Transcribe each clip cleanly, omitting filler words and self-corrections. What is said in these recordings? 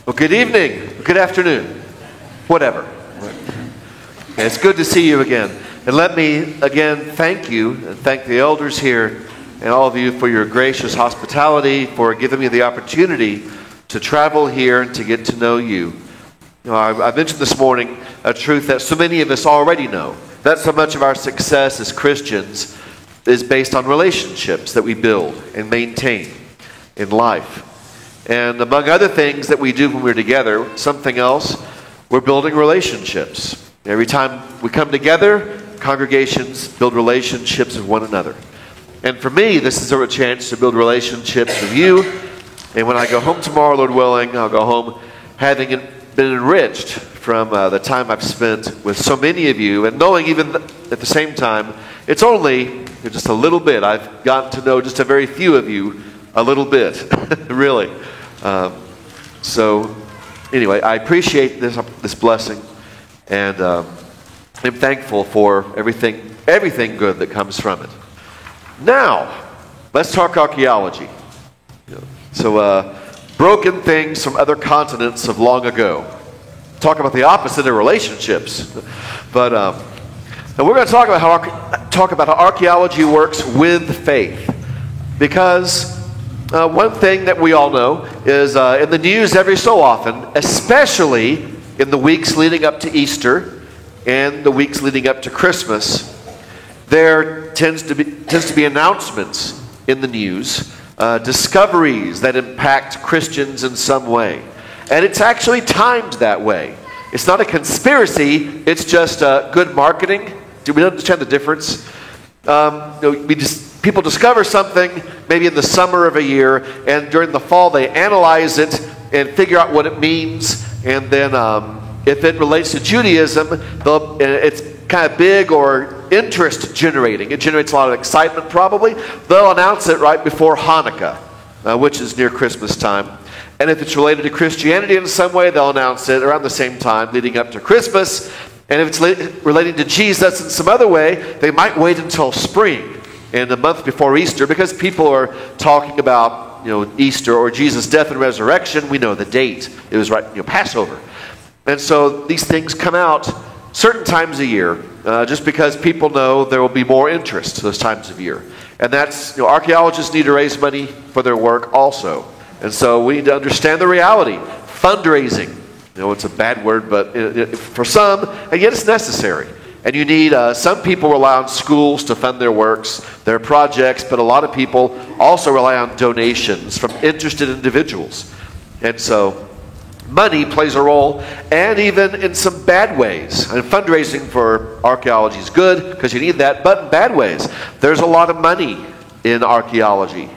Well, good evening, good afternoon, whatever. It's good to see you again. And let me again thank you and thank the elders here and all of you for your gracious hospitality, for giving me the opportunity to travel here and to get to know you. I mentioned this morning a truth that so many of us already know, that so much of our success as Christians is based on relationships that we build and maintain in life. And among other things that we do when we're together, something else, we're building relationships. Every time we come together, congregations build relationships with one another. And for me, this is a chance to build relationships with you. And when I go home tomorrow, Lord willing, I'll go home having been enriched from the time I've spent with so many of you, and knowing even at the same time, it's only just a little bit. I've gotten to know just a very few of you a little bit, really. So anyway, I appreciate this blessing, and I'm thankful for everything good that comes from it. Now, let's talk archaeology. So, broken things from other continents of long ago. Talk about the opposite of relationships. But and we're going to talk about how archaeology works with faith, because one thing that we all know is in the news every so often, especially in the weeks leading up to Easter and the weeks leading up to Christmas, there tends to be announcements in the news, discoveries that impact Christians in some way. And it's actually timed that way. It's not a conspiracy, it's just good marketing. Do we understand the difference? People discover something maybe in the summer of a year, and during the fall they analyze it and figure out what it means, and then if it relates to Judaism, it's kind of big or interest generating. It generates a lot of excitement probably. They'll announce it right before Hanukkah, which is near Christmas time. And if it's related to Christianity in some way, they'll announce it around the same time leading up to Christmas. And if it's relating to Jesus in some other way, they might wait until spring and a month before Easter, because people are talking about Easter or Jesus' death and resurrection. We know the date. It was right Passover. And so these things come out certain times a year, just because people know there will be more interest those times of year. And that's, archaeologists need to raise money for their work also. And so we need to understand the reality. Fundraising, it's a bad word, but for some, and yet it's necessary. And you need, some people rely on schools to fund their works, their projects, but a lot of people also rely on donations from interested individuals. And so money plays a role, and even in some bad ways. And fundraising for archaeology is good because you need that, but in bad ways. There's a lot of money in archaeology.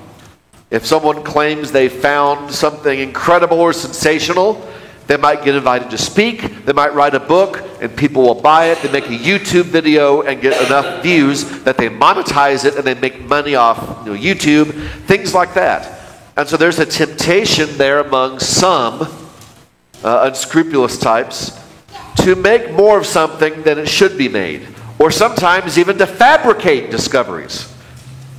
If someone claims they found something incredible or sensational, they might get invited to speak, they might write a book, and people will buy it. They make a YouTube video and get enough views that they monetize it and they make money off YouTube, things like that. And so there's a temptation there among some unscrupulous types to make more of something than it should be made, or sometimes even to fabricate discoveries.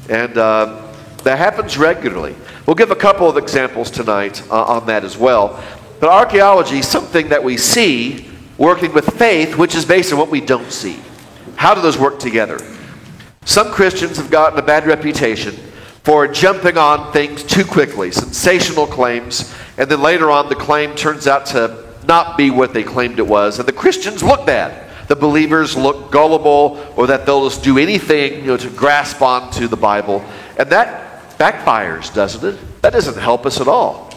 And that happens regularly. We'll give a couple of examples tonight on that as well. But archaeology is something that we see working with faith, which is based on what we don't see. How do those work together? Some Christians have gotten a bad reputation for jumping on things too quickly, sensational claims, and then later on the claim turns out to not be what they claimed it was, and the Christians look bad. The believers look gullible, or that they'll just do anything to grasp onto the Bible. And that backfires, doesn't it? That doesn't help us at all.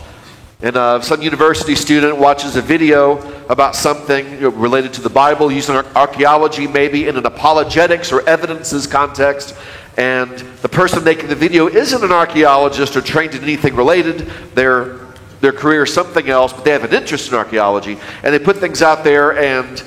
And some university student watches a video about something related to the Bible, using archaeology maybe in an apologetics or evidences context, and the person making the video isn't an archaeologist or trained in anything related. Their career is something else, but they have an interest in archaeology, and they put things out there, and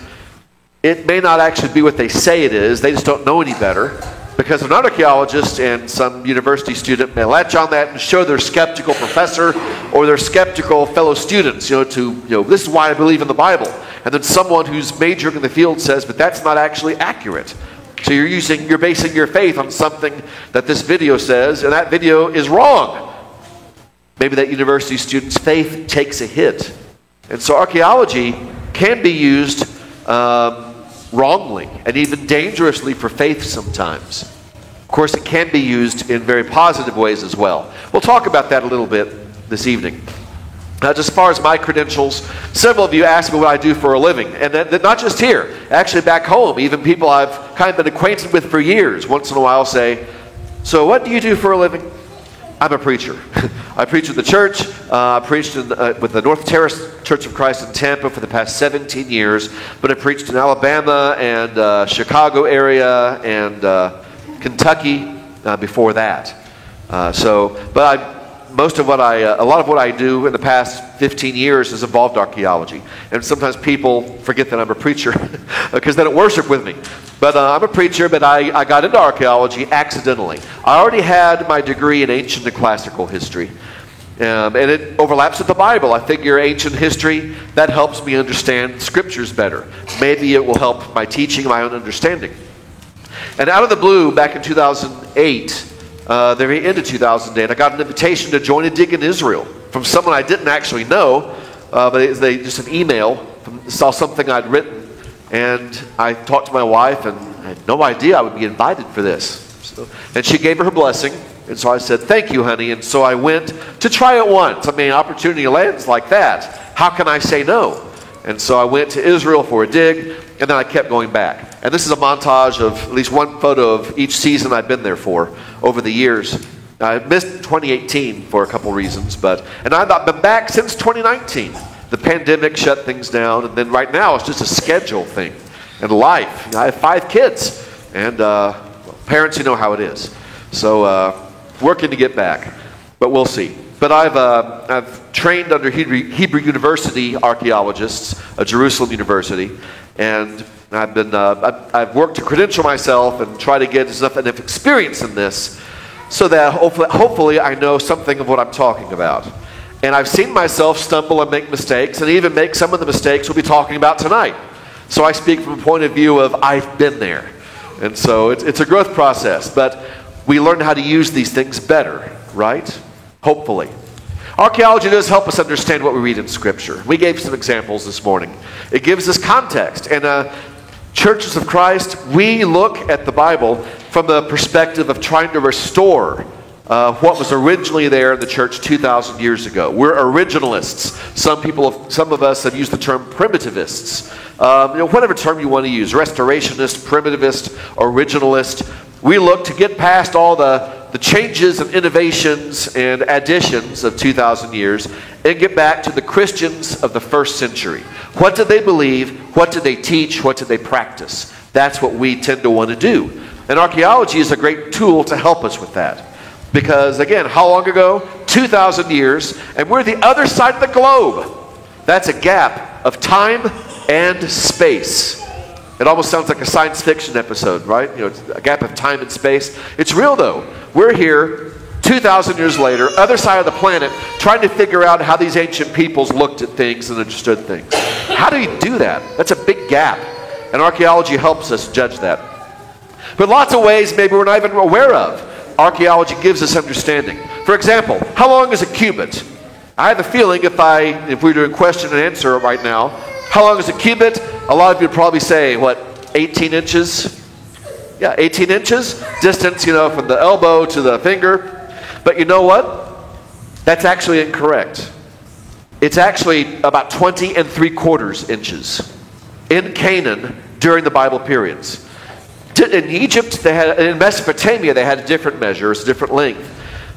it may not actually be what they say it is. They just don't know any better, because an archaeologist and some university student may latch on that and show their skeptical professor or their skeptical fellow students, this is why I believe in the Bible. And then someone who's majoring in the field says, but that's not actually accurate. So you're basing your faith on something that this video says, and that video is wrong. Maybe that university student's faith takes a hit. And so archaeology can be used wrongly and even dangerously for faith sometimes. Of course, it can be used in very positive ways as well. We'll talk about that a little bit this evening. Just as far as my credentials, several of you ask me what I do for a living. And that not just here, actually back home, even people I've kind of been acquainted with for years, once in a while say, so what do you do for a living? I'm a preacher. I preach in the church. I preached with the North Terrace Church of Christ in Tampa for the past 17 years. But I preached in Alabama and Chicago area and Kentucky before that. A lot of what I do in the past 15 years has involved archaeology. And sometimes people forget that I'm a preacher because they don't worship with me. But I'm a preacher, but I got into archaeology accidentally. I already had my degree in ancient and classical history. And it overlaps with the Bible. I figure ancient history, that helps me understand scriptures better. Maybe it will help my teaching, my own understanding. And out of the blue, back in 2008, the very end of 2008, I got an invitation to join a dig in Israel from someone I didn't actually know, but they just an email, saw something I'd written, and I talked to my wife, and I had no idea I would be invited for this. And she gave her blessing, and so I said, thank you, honey, and so I went to try it once. I mean, opportunity lands like that. How can I say no? And so I went to Israel for a dig, and then I kept going back. And this is a montage of at least one photo of each season I've been there for over the years. I missed 2018 for a couple reasons, and I've not been back since 2019. The pandemic shut things down, and then right now it's just a schedule thing and life. I have 5 kids, and parents, you know how it is. So working to get back, but we'll see. But I've trained under Hebrew University archaeologists, Jerusalem University, and I've worked to credential myself and try to get enough experience in this so that hopefully I know something of what I'm talking about. And I've seen myself stumble and make mistakes, and even make some of the mistakes we'll be talking about tonight. So I speak from a point of view of I've been there. And so it's a growth process, but we learn how to use these things better, right? Hopefully. Archaeology does help us understand what we read in Scripture. We gave some examples this morning. It gives us context. And Churches of Christ, we look at the Bible from the perspective of trying to restore what was originally there in the church 2,000 years ago. We're originalists. Some of us have used the term primitivists. Whatever term you want to use, restorationist, primitivist, originalist. We look to get past all the changes and innovations and additions of 2,000 years and get back to the Christians of the first century. What did they believe? What did they teach? What did they practice? That's what we tend to want to do. And archaeology is a great tool to help us with that. Because, again, how long ago? 2,000 years, and we're the other side of the globe. That's a gap of time and space. It almost sounds like a science fiction episode, right? It's a gap of time and space. It's real, though. We're here 2,000 years later, other side of the planet, trying to figure out how these ancient peoples looked at things and understood things. How do you do that? That's a big gap. And archaeology helps us judge that. But lots of ways maybe we're not even aware of. Archaeology gives us understanding. For example, how long is a cubit? I have a feeling if we were doing question and answer right now, how long is a cubit? A lot of you would probably say, 18 inches? Yeah, 18 inches. Distance, from the elbow to the finger. But you know what? That's actually incorrect. It's actually about 20 3/4 inches in Canaan during the Bible periods. In Egypt, in Mesopotamia, they had a different measure, it's a different length.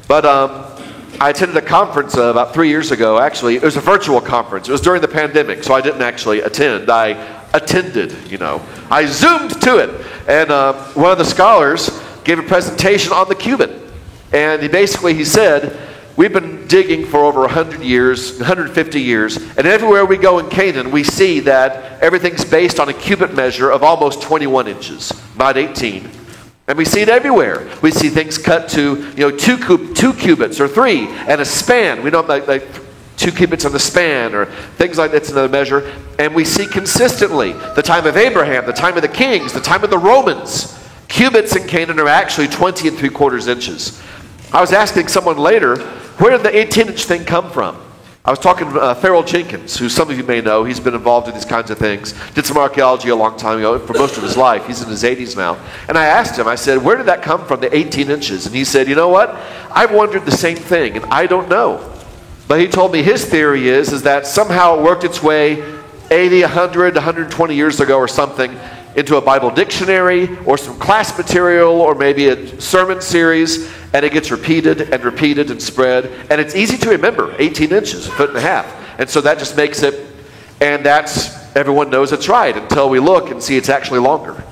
But I attended a conference about 3 years ago. Actually, it was a virtual conference. It was during the pandemic, so I didn't actually attend. I attended, I zoomed to it. And one of the scholars gave a presentation on the cubit. And he said, we've been digging for over 100 years, 150 years, and everywhere we go in Canaan, we see that everything's based on a cubit measure of almost 21 inches, not 18. And we see it everywhere. We see things cut to, 2 cubits or 3, and a span. We know like 2 cubits on the span, or things like that's another measure. And we see consistently the time of Abraham, the time of the kings, the time of the Romans. Cubits in Canaan are actually 20 3/4 inches. I was asking someone later, where did the 18-inch thing come from? I was talking to Farrell Jenkins, who some of you may know. He's been involved in these kinds of things. Did some archaeology a long time ago, for most of his life. He's in his 80s now. And I asked him, I said, where did that come from, the 18 inches? And he said, you know what? I've wondered the same thing, and I don't know. But he told me his theory is that somehow it worked its way 80, 100, 120 years ago or something into a Bible dictionary or some class material or maybe a sermon series, and it gets repeated and spread. And it's easy to remember, 18 inches, a foot and a half. And so that just makes it, and everyone knows it's right until we look and see it's actually longer.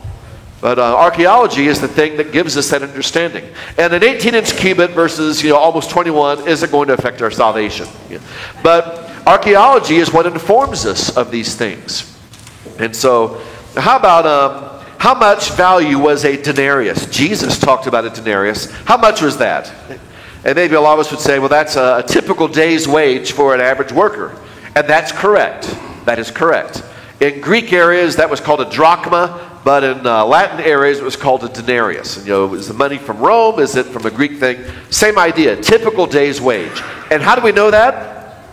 But archaeology is the thing that gives us that understanding. And an 18-inch cubit versus almost 21 isn't going to affect our salvation. But archaeology is what informs us of these things. And so, how about how much value was a denarius? Jesus talked about a denarius. How much was that? And maybe a lot of us would say, well, that's a typical day's wage for an average worker. And that's correct. That is correct. In Greek areas, that was called a drachma. But in Latin areas, it was called a denarius. And, is the money from Rome? Is it from a Greek thing? Same idea, typical day's wage. And how do we know that?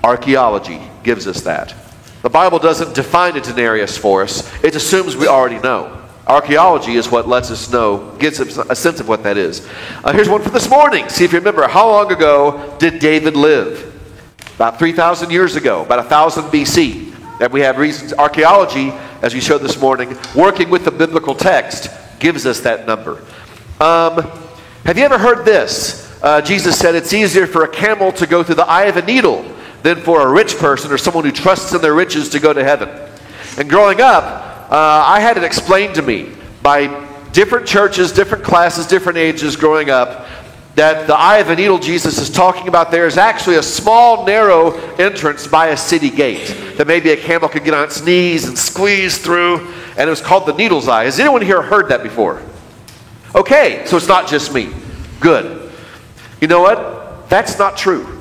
Archaeology gives us that. The Bible doesn't define a denarius for us. It assumes we already know. Archaeology is what lets us know, gives us a sense of what that is. Here's one for this morning. See if you remember, how long ago did David live? About 3,000 years ago, about 1000 BC. And we have reasons. Archaeology, as we showed this morning, working with the biblical text, gives us that number. Have you ever heard this? Jesus said it's easier for a camel to go through the eye of a needle than for a rich person or someone who trusts in their riches to go to heaven. And growing up, I had it explained to me by different churches, different classes, different ages growing up, that the eye of a needle Jesus is talking about there is actually a small, narrow entrance by a city gate that maybe a camel could get on its knees and squeeze through, and it was called the needle's eye. Has anyone here heard that before? Okay, so it's not just me. Good. You know what? That's not true.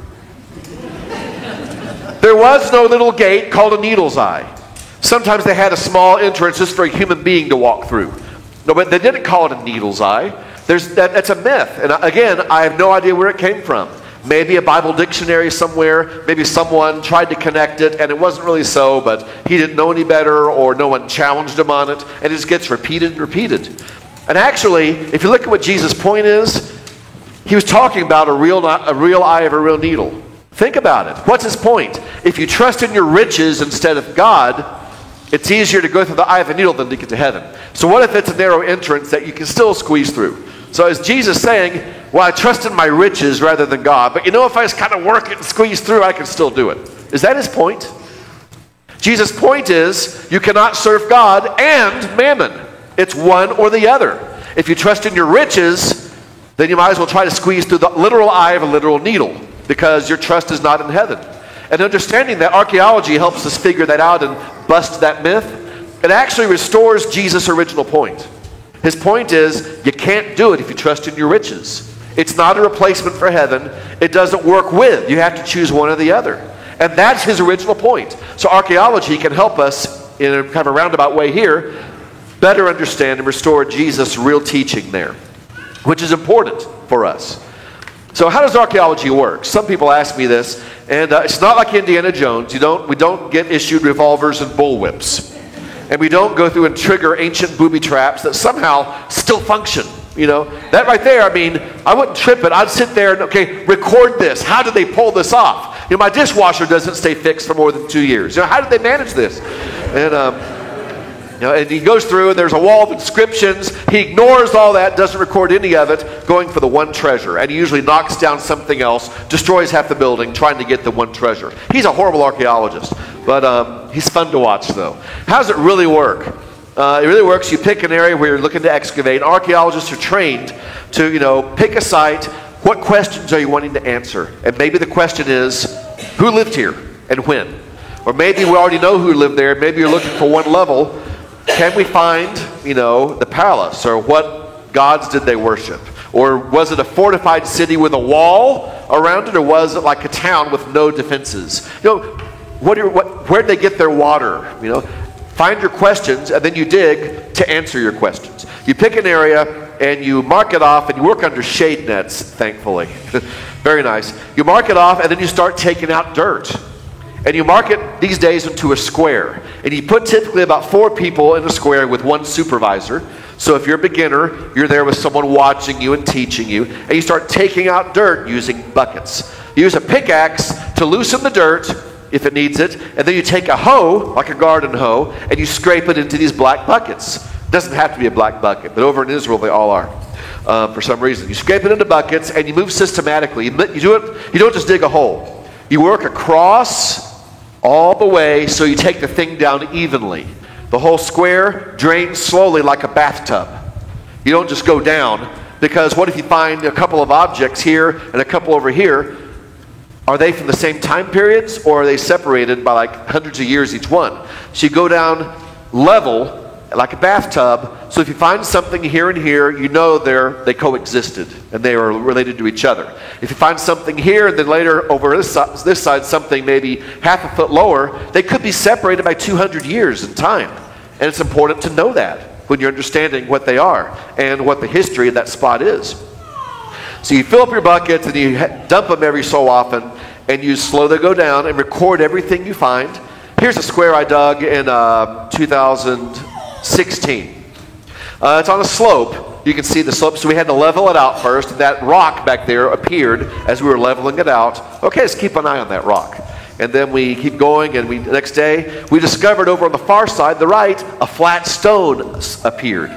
There was no little gate called a needle's eye. Sometimes they had a small entrance just for a human being to walk through. No, but they didn't call it a needle's eye. That's a myth. And again, I have no idea where it came from. Maybe a Bible dictionary somewhere. Maybe someone tried to connect it, and it wasn't really so, but he didn't know any better, or no one challenged him on it, and it just gets repeated and repeated. And actually, if you look at what Jesus' point is, he was talking about a real eye of a real needle. Think about it. What's his point? If you trust in your riches instead of God, it's easier to go through the eye of a needle than to get to heaven. So what if it's a narrow entrance that you can still squeeze through? So is Jesus saying, well, I trust in my riches rather than God, but if I just kind of work it and squeeze through, I can still do it. Is that his point? Jesus' point is, you cannot serve God and mammon. It's one or the other. If you trust in your riches, then you might as well try to squeeze through the literal eye of a literal needle, because your trust is not in heaven. And understanding that, archaeology helps us figure that out and bust that myth. It actually restores Jesus' original point. His point is, you can't do it if you trust in your riches. It's not a replacement for heaven. It doesn't work with. You have to choose one or the other. And that's his original point. So archaeology can help us, in a kind of a roundabout way here, better understand and restore Jesus' real teaching there, which is important for us. So how does archaeology work? Some people ask me this, and it's not like Indiana Jones. We don't get issued revolvers and bullwhips. And we don't go through and trigger ancient booby traps that somehow still function. That right there, I wouldn't trip it. I'd sit there and, record this. How did they pull this off? My dishwasher doesn't stay fixed for more than 2 years. How did they manage this? And he goes through, and there's a wall of inscriptions. He ignores all that, doesn't record any of it, going for the one treasure. And he usually knocks down something else, destroys half the building, trying to get the one treasure. He's a horrible archaeologist, but he's fun to watch, though. How does it really work? It really works. You pick an area where you're looking to excavate. Archaeologists are trained to, pick a site. What questions are you wanting to answer? And maybe the question is, who lived here and when? Or maybe we already know who lived there. Maybe you're looking for one level. Can we find, the palace? Or what gods did they worship? Or was it a fortified city with a wall around it? Or was it like a town with no defenses? Where'd they get their water? Find your questions, and then you dig to answer your questions. You pick an area, and you mark it off, and you work under shade nets, thankfully. Very nice. You mark it off, and then you start taking out dirt. And you mark it these days into a square. And you put typically about 4 people in a square with 1 supervisor. So if you're a beginner, you're there with someone watching you and teaching you. And you start taking out dirt using buckets. You use a pickaxe to loosen the dirt if it needs it. And then you take a hoe, like a garden hoe, and you scrape it into these black buckets. It doesn't have to be a black bucket, but over in Israel they all are. For some reason. You scrape it into buckets and you move systematically. You don't just dig a hole. You work across all the way so you take the thing down evenly. The whole square drains slowly like a bathtub. You don't just go down, because what if you find a couple of objects here and a couple over here? Are they from the same time periods, or are they separated by like hundreds of years each one? So you go down level like a bathtub, so if you find something here and here, you know they coexisted and they are related to each other. If you find something here and then later over this side something maybe half a foot lower, they could be separated by 200 years in time. And it's important to know that when you're understanding what they are and what the history of that spot is. So you fill up your buckets and you dump them every so often, and you slowly go down and record everything you find. Here's a square I dug in 2016. It's on a slope. You can see the slope, so we had to level it out first. That rock back there appeared as we were leveling it out. Okay, let's keep an eye on that rock. And then we keep going, and the next day, we discovered over on the far side, the right, a flat stone appeared.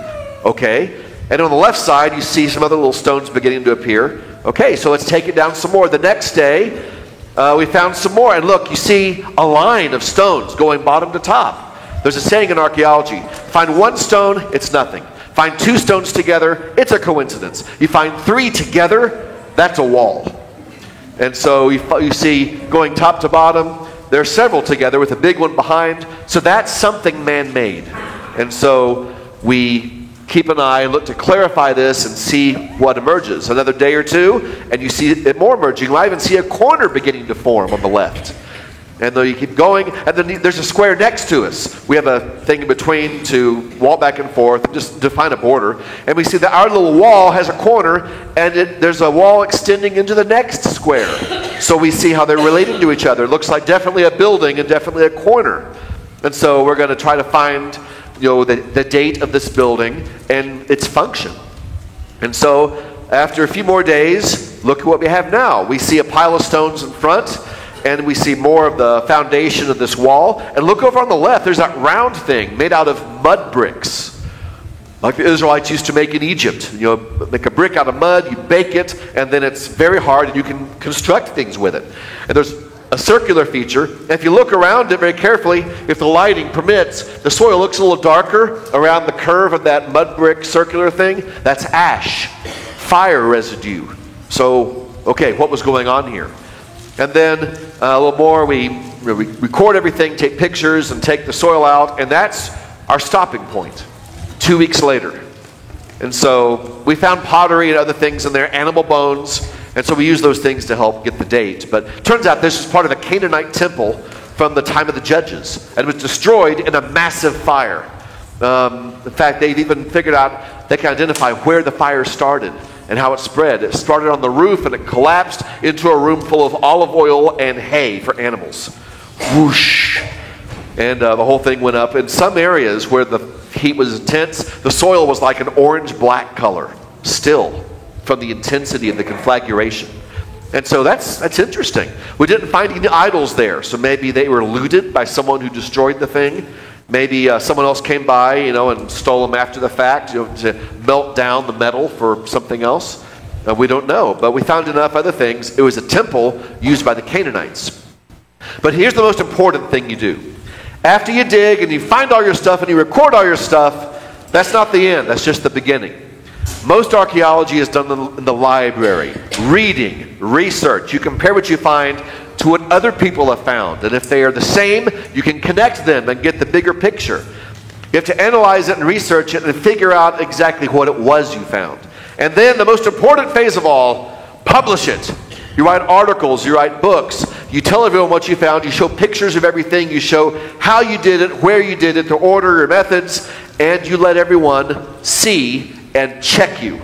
Okay, and on the left side, you see some other little stones beginning to appear. Okay, so let's take it down some more. The next day, we found some more, and look, you see a line of stones going bottom to top. There's a saying in archaeology: find 1 stone, it's nothing. Find 2 stones together, it's a coincidence. You find 3 together, that's a wall. And so you see, going top to bottom, there are several together with a big one behind. So that's something man-made. And so we keep an eye and look to clarify this and see what emerges. Another day or two, and you see it more emerging. I even see a corner beginning to form on the left. And though you keep going, and then there's a square next to us. We have a thing in between to walk back and forth, just define a border. And we see that our little wall has a corner, and there's a wall extending into the next square. So we see how they're related to each other. It looks like definitely a building and definitely a corner. And so we're going to try to find, the date of this building and its function. And so after a few more days, look at what we have now. We see a pile of stones in front, and we see more of the foundation of this wall. And look over on the left, there's that round thing made out of mud bricks, like the Israelites used to make in Egypt. Make a brick out of mud, you bake it, and then it's very hard, and you can construct things with it. And there's a circular feature. And if you look around it very carefully, if the lighting permits, the soil looks a little darker around the curve of that mud brick circular thing. That's ash, fire residue. So, okay, what was going on here? And then a little more, we record everything, take pictures, and take the soil out, and that's our stopping point 2 weeks later. And so we found pottery and other things in there, animal bones, and so we use those things to help get the date. But it turns out this is part of a Canaanite temple from the time of the Judges, and it was destroyed in a massive fire. In fact, they've even figured out, they can identify where the fire started and how it spread. It started on the roof and it collapsed into a room full of olive oil and hay for animals. Whoosh! And the whole thing went up. In some areas where the heat was intense, the soil was like an orange-black color, still, from the intensity of the conflagration. And so that's interesting. We didn't find any idols there, so maybe they were looted by someone who destroyed the thing. Maybe someone else came by, and stole them after the fact, to melt down the metal for something else. We don't know, but we found enough other things. It was a temple used by the Canaanites. But here's the most important thing you do. After you dig and you find all your stuff and you record all your stuff, that's not the end. That's just the beginning. Most archaeology is done in the library. Reading, research. You compare what you find to what other people have found. And if they are the same, you can connect them and get the bigger picture. You have to analyze it and research it and figure out exactly what it was you found. And then the most important phase of all, publish it. You write articles, you write books, you tell everyone what you found, you show pictures of everything, you show how you did it, where you did it, the order, your methods, and you let everyone see and check you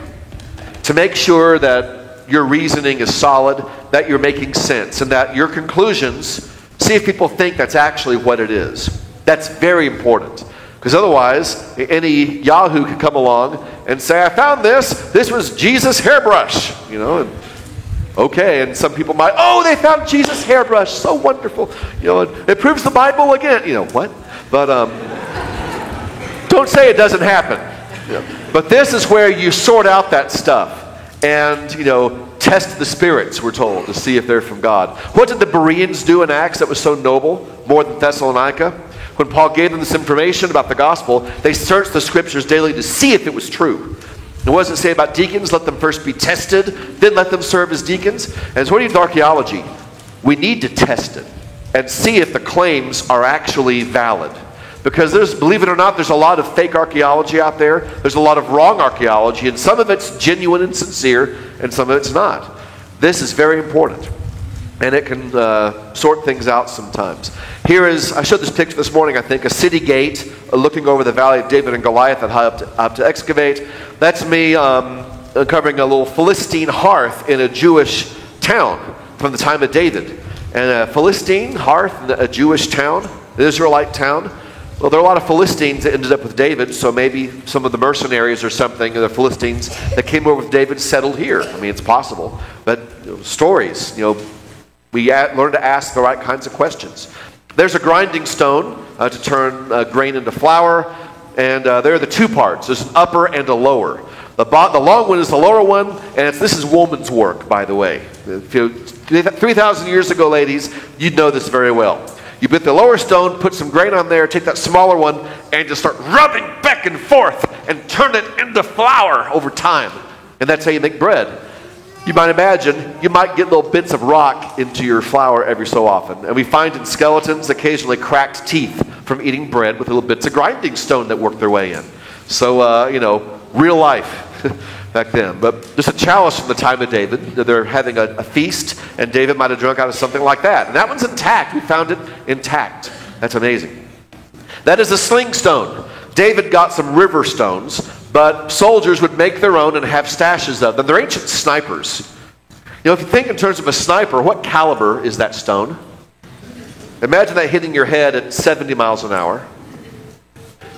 to make sure that your reasoning is solid, that you're making sense, and that your conclusions, see if people think that's actually what it is. That's very important. Because otherwise, any Yahoo could come along and say, I found this. This was Jesus' hairbrush. And okay, and some people might, oh, they found Jesus' hairbrush. So wonderful. It proves the Bible again. What? But don't say it doesn't happen. But this is where you sort out that stuff. And, test the spirits, we're told, to see if they're from God. What did the Bereans do in Acts that was so noble, more than Thessalonica? When Paul gave them this information about the gospel, they searched the scriptures daily to see if it was true. And what does it say about deacons? Let them first be tested, then let them serve as deacons. And so what do you do with archaeology? We need to test it and see if the claims are actually valid. Because believe it or not, there's a lot of fake archaeology out there. There's a lot of wrong archaeology, and some of it's genuine and sincere, and some of it's not. This is very important, and it can sort things out sometimes. I showed this picture this morning, I think, a city gate looking over the valley of David and Goliath that I have to excavate. That's me uncovering a little Philistine hearth in a Jewish town from the time of David. And a Philistine hearth in a Jewish town, an Israelite town. Well, there are a lot of Philistines that ended up with David, so maybe some of the mercenaries or something, the Philistines that came over with David settled here. I mean, it's possible. But stories, we learn to ask the right kinds of questions. There's a grinding stone to turn grain into flour, and there are the two parts. There's an upper and a lower. The long one is the lower one, and this is woman's work, by the way. 3,000 years ago, ladies, you'd know this very well. You put the lower stone, put some grain on there, take that smaller one, and just start rubbing back and forth and turn it into flour over time. And that's how you make bread. You might imagine, you might get little bits of rock into your flour every so often. And we find in skeletons occasionally cracked teeth from eating bread with little bits of grinding stone that work their way in. So, real life back then. But just a chalice from the time of David. They're having a feast, and David might have drunk out of something like that. And that one's intact. We found it intact. That's amazing. That is a sling stone. David got some river stones, but soldiers would make their own and have stashes of them. They're ancient snipers. If you think in terms of a sniper, what caliber is that stone? Imagine that hitting your head at 70 miles an hour.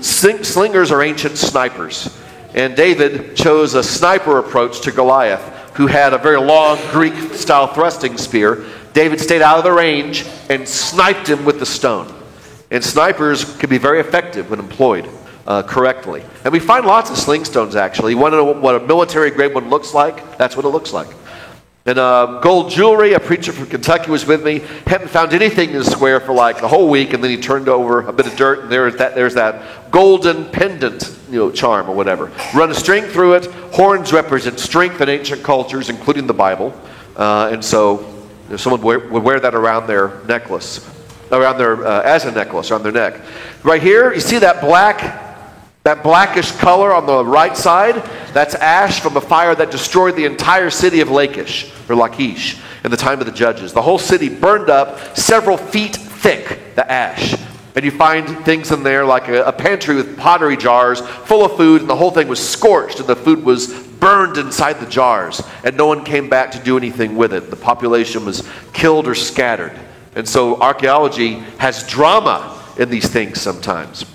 Slingers are ancient snipers. And David chose a sniper approach to Goliath, who had a very long Greek-style thrusting spear. David stayed out of the range and sniped him with the stone. And snipers can be very effective when employed correctly. And we find lots of sling stones, actually. You want to know what a military-grade one looks like? That's what it looks like. And gold jewelry, a preacher from Kentucky was with me, hadn't found anything in the square for like the whole week, and then he turned over a bit of dirt, and there's that golden pendant, charm or whatever. Run a string through it. Horns represent strength in ancient cultures, including the Bible. And so someone would wear that around their necklace, as a necklace around their neck. Right here, you see that blackish color on the right side? That's ash from a fire that destroyed the entire city of Lachish in the time of the judges. The whole city burned up several feet thick, the ash. And you find things in there like a pantry with pottery jars full of food, and the whole thing was scorched, and the food was burned inside the jars, and no one came back to do anything with it. The population was killed or scattered. And so archaeology has drama in these things sometimes.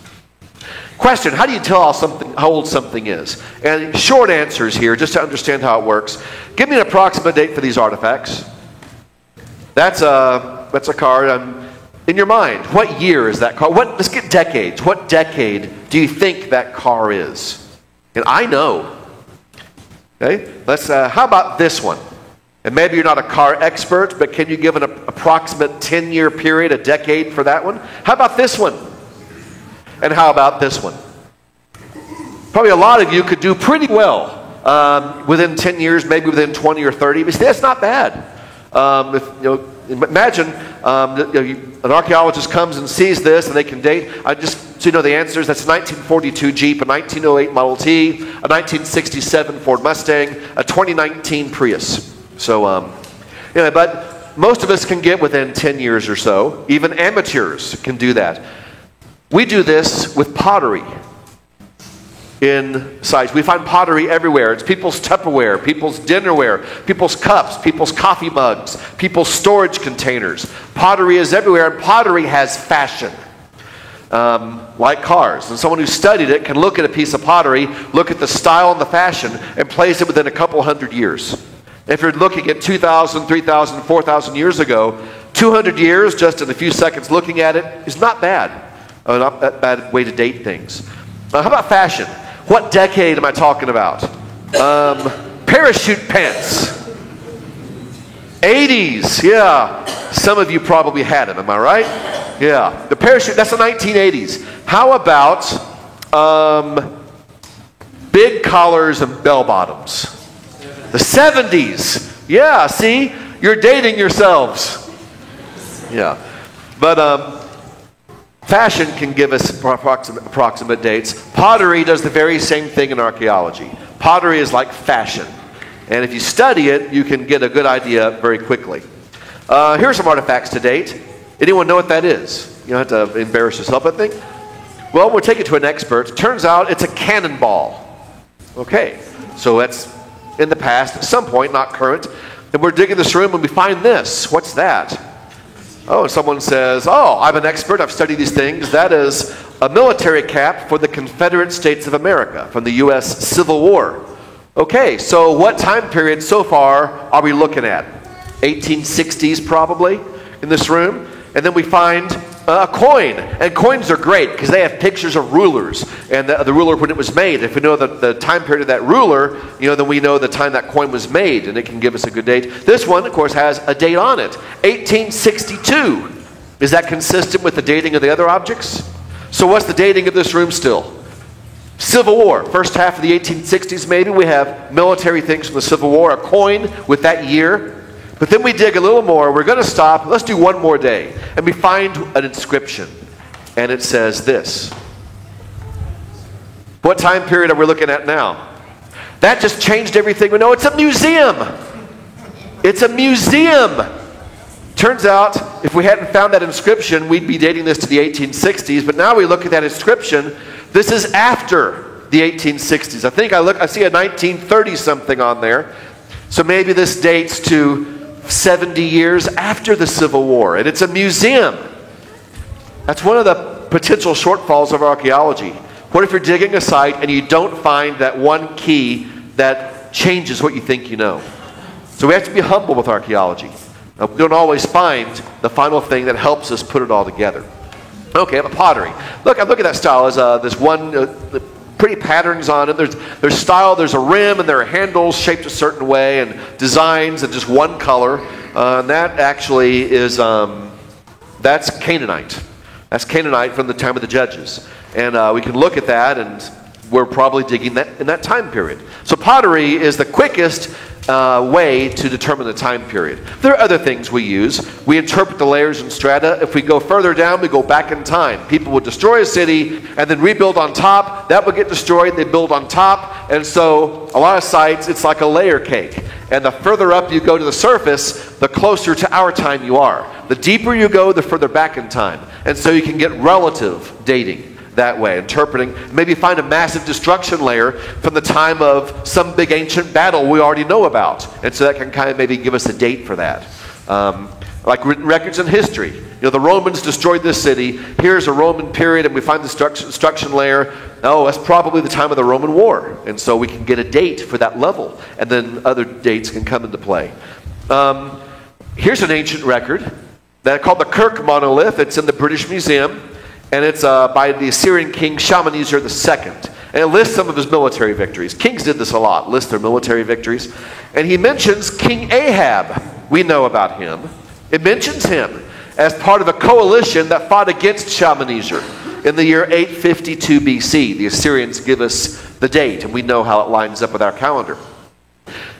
Question, how do you tell how old something is? And short answers here, just to understand how it works. Give me an approximate date for these artifacts. That's a card. In your mind, what year is that car? Let's get decades. What decade do you think that car is? And I know. Okay, how about this one? And maybe you're not a car expert, but can you give an approximate 10-year period, a decade for that one? How about this one? And how about this one? Probably a lot of you could do pretty well within 10 years, maybe within 20 or 30. But see, that's not bad. Imagine an archaeologist comes and sees this, and they can date. Just so you know the answers, that's a 1942 Jeep, a 1908 Model T, a 1967 Ford Mustang, a 2019 Prius. So, but most of us can get within 10 years or so. Even amateurs can do that. We do this with pottery. in size. We find pottery everywhere. It's people's Tupperware, people's dinnerware, people's cups, people's coffee mugs, people's storage containers. Pottery is everywhere, and pottery has fashion. Like cars. And someone who studied it can look at a piece of pottery, look at the style and the fashion, and place it within a couple hundred years. If you're looking at 2,000, 3,000, 4,000 years ago, 200 years, just in a few seconds looking at it, is not bad. Not a bad way to date things. How about fashion? What decade am I talking about? Parachute pants. 80s, yeah. Some of you probably had them, am I right? Yeah. The parachute, that's the 1980s. How about big collars and bell bottoms? The 70s. Yeah, see? You're dating yourselves. Yeah. But fashion can give us approximate dates. Pottery does the very same thing in archaeology. Pottery is like fashion. And if you study it, you can get a good idea very quickly. Here are some artifacts to date. Anyone know what that is? You don't have to embarrass yourself, I think. Well, we'll take it to an expert. Turns out it's a cannonball. Okay, so that's in the past, at some point, not current. And we're digging this room and we find this. What's that? Oh, and someone says, oh, I'm an expert, I've studied these things. That is a military cap for the Confederate States of America from the U.S. Civil War. Okay, so what time period so far are we looking at? 1860s probably in this room. And then we find a coin. And coins are great because they have pictures of rulers and the ruler when it was made. If we know the time period of that ruler, then we know the time that coin was made, and it can give us a good date. This one, of course, has a date on it. 1862. Is that consistent with the dating of the other objects? So what's the dating of this room still? Civil War, first half of the 1860s maybe. We have military things from the Civil War, a coin with that year. But then we dig a little more. We're going to stop. Let's do one more day. And we find an inscription. And it says this. What time period are we looking at now? That just changed everything. We know it's a museum. It's a museum. Turns out, if we hadn't found that inscription, we'd be dating this to the 1860s. But now we look at that inscription. This is after the 1860s. I see a 1930 something on there. So maybe this dates to 70 years after the Civil War, and it's a museum. That's one of the potential shortfalls of archaeology. What if you're digging a site and you don't find that one key that changes what you think you know? So we have to be humble with archaeology. We don't always find the final thing that helps us put it all together. Okay, but pottery. Look at that style. There's this one pretty patterns on it. There's style, there's a rim, and there are handles shaped a certain way, and designs, and just one color. And that actually is, that's Canaanite. That's Canaanite from the time of the Judges. And we can look at that, and we're probably digging that in that time period. So pottery is the quickest way to determine the time period. There are other things we use. We interpret the layers and strata. If we go further down, we go back in time. People would destroy a city and then rebuild on top. That would get destroyed. They build on top. And so a lot of sites, it's like a layer cake. And the further up you go to the surface, the closer to our time you are. The deeper you go, the further back in time. And so you can get relative dating that way, interpreting, maybe find a massive destruction layer from the time of some big ancient battle we already know about. And so that can kind of maybe give us a date for that. Like written records in history. The Romans destroyed this city. Here's a Roman period, and we find the destruction layer. Oh, that's probably the time of the Roman War. And so we can get a date for that level. And then other dates can come into play. Here's an ancient record that called the Kirk monolith. It's in the British Museum. And it's by the Assyrian king Shalmaneser II. And it lists some of his military victories. Kings did this a lot, list their military victories. And he mentions King Ahab. We know about him. It mentions him as part of a coalition that fought against Shalmaneser in the year 852 BC. The Assyrians give us the date, and we know how it lines up with our calendar.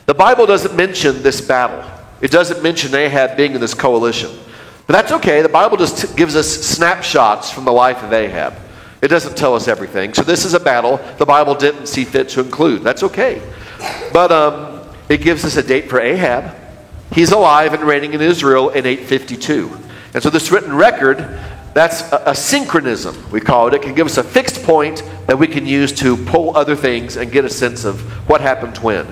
The Bible doesn't mention this battle. It doesn't mention Ahab being in this coalition. But that's okay. The Bible just gives us snapshots from the life of Ahab. It doesn't tell us everything. So this is a battle the Bible didn't see fit to include. That's okay. But it gives us a date for Ahab. He's alive and reigning in Israel in 852. And so this written record, that's a synchronism, we call it. It can give us a fixed point that we can use to pull other things and get a sense of what happened when.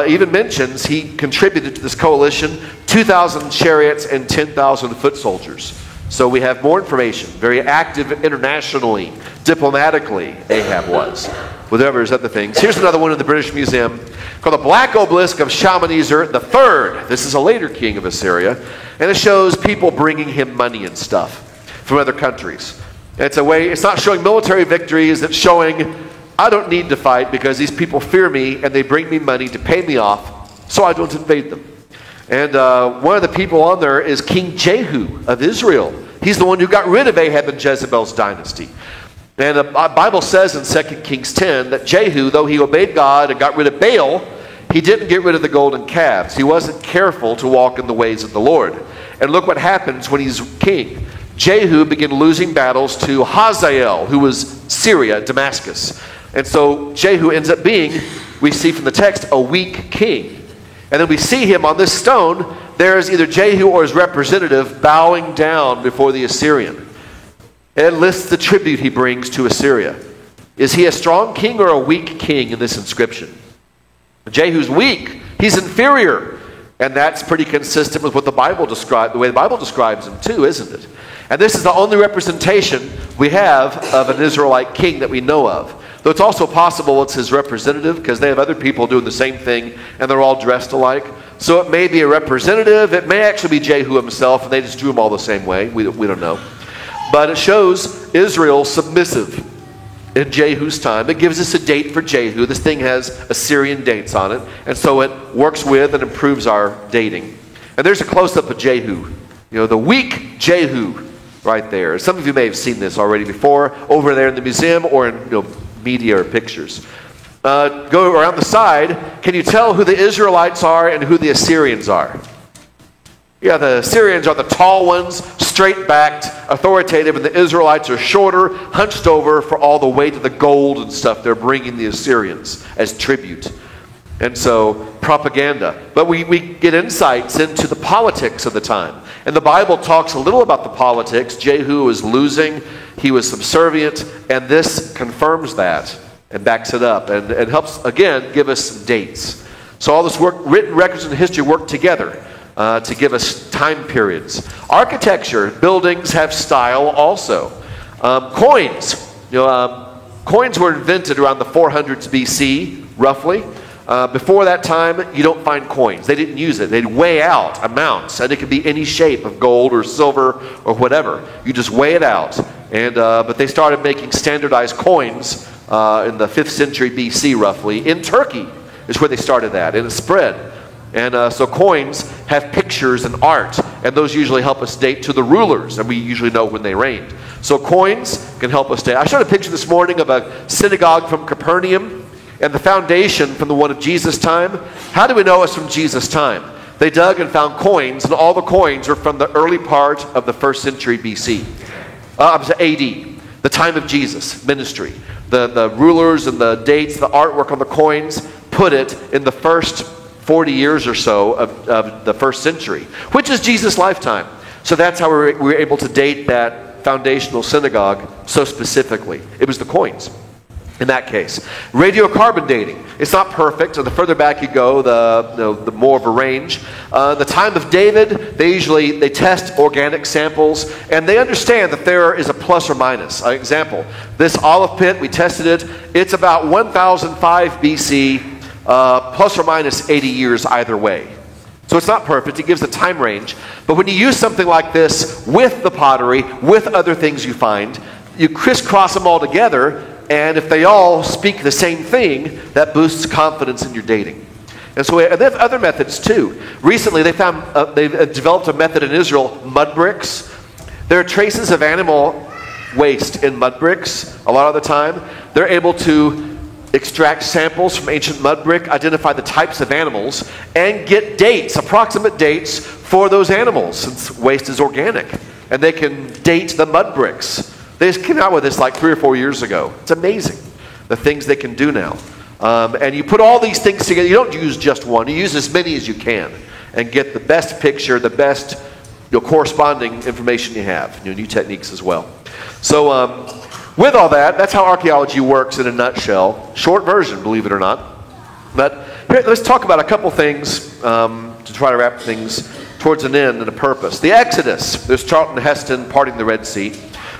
Even mentions he contributed to this coalition 2,000 chariots and 10,000 foot soldiers. So we have more information. Very active internationally, diplomatically, Ahab was, with others other things. Here's another one in the British Museum called the Black Obelisk of Shalmaneser III. This is a later king of Assyria, and it shows people bringing him money and stuff from other countries. It's a way, it's not showing military victories, it's showing I don't need to fight because these people fear me and they bring me money to pay me off so I don't invade them. And one of the people on there is King Jehu of Israel. He's the one who got rid of Ahab and Jezebel's dynasty. And the Bible says in 2 Kings 10 that Jehu, though he obeyed God and got rid of Baal, he didn't get rid of the golden calves. He wasn't careful to walk in the ways of the Lord. And look what happens when he's king. Jehu began losing battles to Hazael, who was Syria, Damascus. And so Jehu ends up being, we see from the text, a weak king. And then we see him on this stone, there is either Jehu or his representative bowing down before the Assyrian. And it lists the tribute he brings to Assyria. Is he a strong king or a weak king in this inscription? Jehu's weak. He's inferior. And that's pretty consistent with what the Bible describes, the way the Bible describes him too, isn't it? And this is the only representation we have of an Israelite king that we know of. Though it's also possible it's his representative, because they have other people doing the same thing and they're all dressed alike. So it may be a representative. It may actually be Jehu himself, and they just drew him all the same way. We don't know. But it shows Israel submissive in Jehu's time. It gives us a date for Jehu. This thing has Assyrian dates on it, and so it works with and improves our dating. And there's a close-up of Jehu. The weak Jehu right there. Some of you may have seen this already before, over there in the museum or in media or pictures. Go around the side. Can you tell who the Israelites are and who the Assyrians are? Yeah, the Assyrians are the tall ones, straight-backed, authoritative, and the Israelites are shorter, hunched over for all the weight of the gold and stuff they're bringing the Assyrians as tribute. And so, propaganda. But we get insights into the politics of the time. And the Bible talks a little about the politics. Jehu was losing, he was subservient, and this confirms that and backs it up and helps, again, give us some dates. So all this written records in history work together to give us time periods. Architecture, buildings have style also. Coins. Coins were invented around the 400s BC, roughly. Before that time, you don't find coins. They didn't use it. They'd weigh out amounts, and it could be any shape of gold or silver or whatever. You just weigh it out. And but they started making standardized coins in the 5th century BC, roughly. In Turkey is where they started that, and it spread. And so coins have pictures and art, and those usually help us date to the rulers, and we usually know when they reigned. So coins can help us date. I showed a picture this morning of a synagogue from Capernaum, and the foundation from the one of Jesus' time. How do we know it's from Jesus' time? They dug and found coins, and all the coins are from the early part of the 1st century BC. AD, the time of Jesus' ministry. The rulers and the dates, the artwork on the coins, put it in the first 40 years or so of the 1st century, which is Jesus' lifetime. So that's how we were able to date that foundational synagogue so specifically. It was the coins. In that case, radiocarbon dating. It's not perfect, so the further back you go, the more of a range. The time of David, they test organic samples, and they understand that there is a plus or minus. Example: this olive pit, we tested it. It's about 1005 BC, plus or minus 80 years either way. So it's not perfect. It gives a time range. But when you use something like this with the pottery, with other things you find, you crisscross them all together. And if they all speak the same thing, that boosts confidence in your dating. And so they have other methods too. Recently, they've developed a method in Israel, mud bricks. There are traces of animal waste in mud bricks a lot of the time. They're able to extract samples from ancient mud brick, identify the types of animals, and get dates, approximate dates for those animals, since waste is organic. And they can date the mud bricks. They just came out with this like 3 or 4 years ago. It's amazing, the things they can do now. And you put all these things together. You don't use just one. You use as many as you can and get the best picture, the best corresponding information you have. New techniques as well. So with all that, that's how archaeology works in a nutshell. Short version, believe it or not. But here, let's talk about a couple things to try to wrap things towards an end and a purpose. The Exodus. There's Charlton Heston parting the Red Sea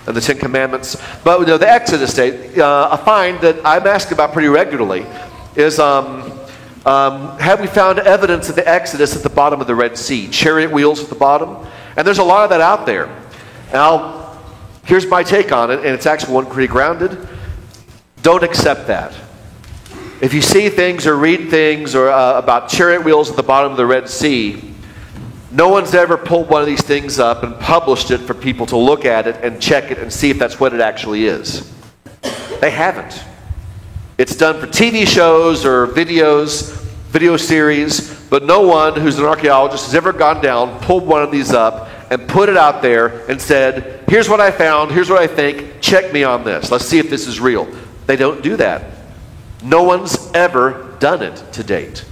and the Ten Commandments. But the Exodus Day, a find that I'm asked about pretty regularly is have we found evidence of the Exodus at the bottom of the Red Sea? Chariot wheels at the bottom? And there's a lot of that out there. Now, here's my take on it, and it's actually one pretty grounded. Don't accept that. If you see things or read things or about chariot wheels at the bottom of the Red Sea, no one's ever pulled one of these things up and published it for people to look at it and check it and see if that's what it actually is. They haven't. It's done for TV shows or videos, video series, but no one who's an archaeologist has ever gone down, pulled one of these up, and put it out there and said, here's what I found, here's what I think, check me on this. Let's see if this is real. They don't do that. No one's ever done it to date.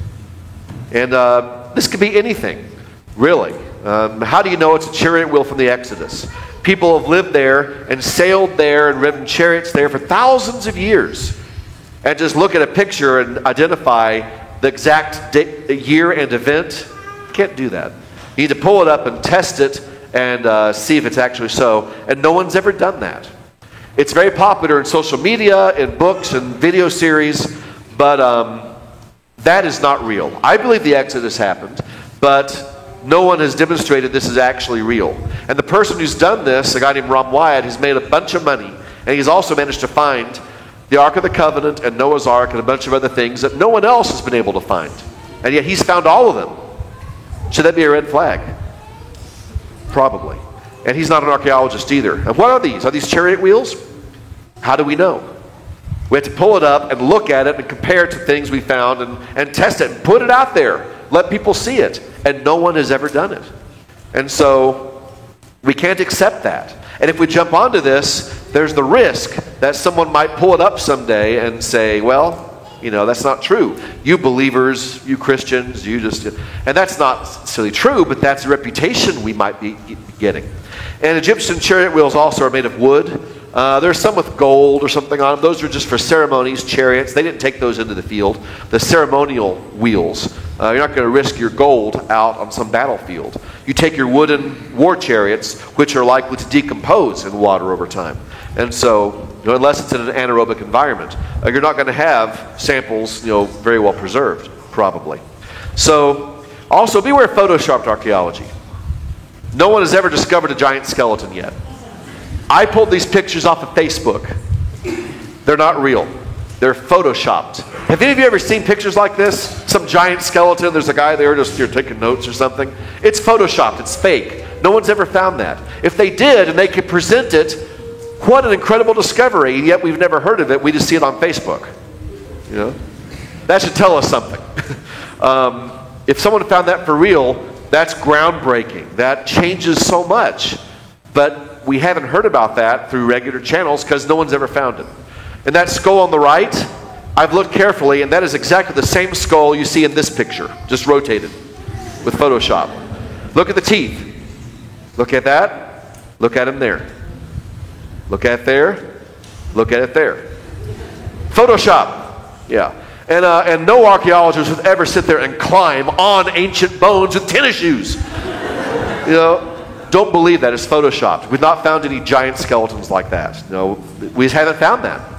And this could be anything, really. How do you know it's a chariot wheel from the Exodus? People have lived there and sailed there and ridden chariots there for thousands of years. And just look at a picture and identify the exact year and event. You can't do that. You need to pull it up and test it and see if it's actually so. And no one's ever done that. It's very popular in social media, in books, and video series, but that is not real. I believe the Exodus happened, but no one has demonstrated this is actually real. And the person who's done this, a guy named Ron Wyatt, has made a bunch of money, and he's also managed to find the Ark of the Covenant and Noah's Ark and a bunch of other things that no one else has been able to find. And yet he's found all of them. Should that be a red flag? Probably. And he's not an archaeologist either. And what are these? Are these chariot wheels? How do we know? We have to pull it up and look at it and compare it to things we found and test it and put it out there. Let people see it. And no one has ever done it. And so we can't accept that. And if we jump onto this, there's the risk that someone might pull it up someday and say, well, that's not true. You believers, you Christians, you just... And that's not necessarily true, but that's a reputation we might be getting. And Egyptian chariot wheels also are made of wood. There's some with gold or something on them. Those are just for ceremonies, chariots. They didn't take those into the field. The ceremonial wheels. You're not going to risk your gold out on some battlefield. You take your wooden war chariots, which are likely to decompose in water over time. And so, unless it's in an anaerobic environment, you're not going to have samples, very well preserved, probably. So, also beware photoshopped archaeology. No one has ever discovered a giant skeleton yet. I pulled these pictures off of Facebook. They're not real. They're photoshopped. Have any of you ever seen pictures like this? Some giant skeleton, there's a guy there just taking notes or something. It's photoshopped. It's fake. No one's ever found that. If they did and they could present it, what an incredible discovery, and yet we've never heard of it. We just see it on Facebook. That should tell us something. If someone found that for real, that's groundbreaking. That changes so much. But we haven't heard about that through regular channels because no one's ever found it. And that skull on the right, I've looked carefully, and that is exactly the same skull you see in this picture, just rotated with Photoshop. Look at the teeth. Look at that. Look at him there. Look at it there. Look at it there. Photoshop. Yeah. And no archaeologist would ever sit there and climb on ancient bones with tennis shoes. Don't believe that. It's photoshopped. We've not found any giant skeletons like that. We haven't found that.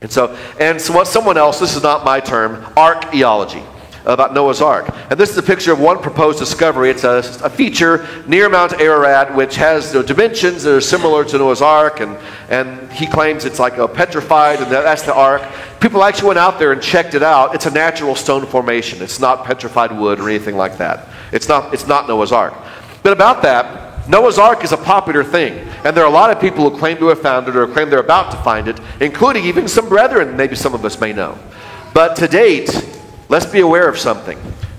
And so what someone else, this is not my term, archaeology, about Noah's Ark. And this is a picture of one proposed discovery. It's a feature near Mount Ararat, which has dimensions that are similar to Noah's Ark, and he claims it's like a petrified, and that's the Ark. People actually went out there and checked it out. It's a natural stone formation. It's not petrified wood or anything like that. It's not Noah's Ark. But about that, Noah's Ark is a popular thing, and there are a lot of people who claim to have found it or claim they're about to find it, including even some brethren maybe some of us may know. But to date, let's be aware of something.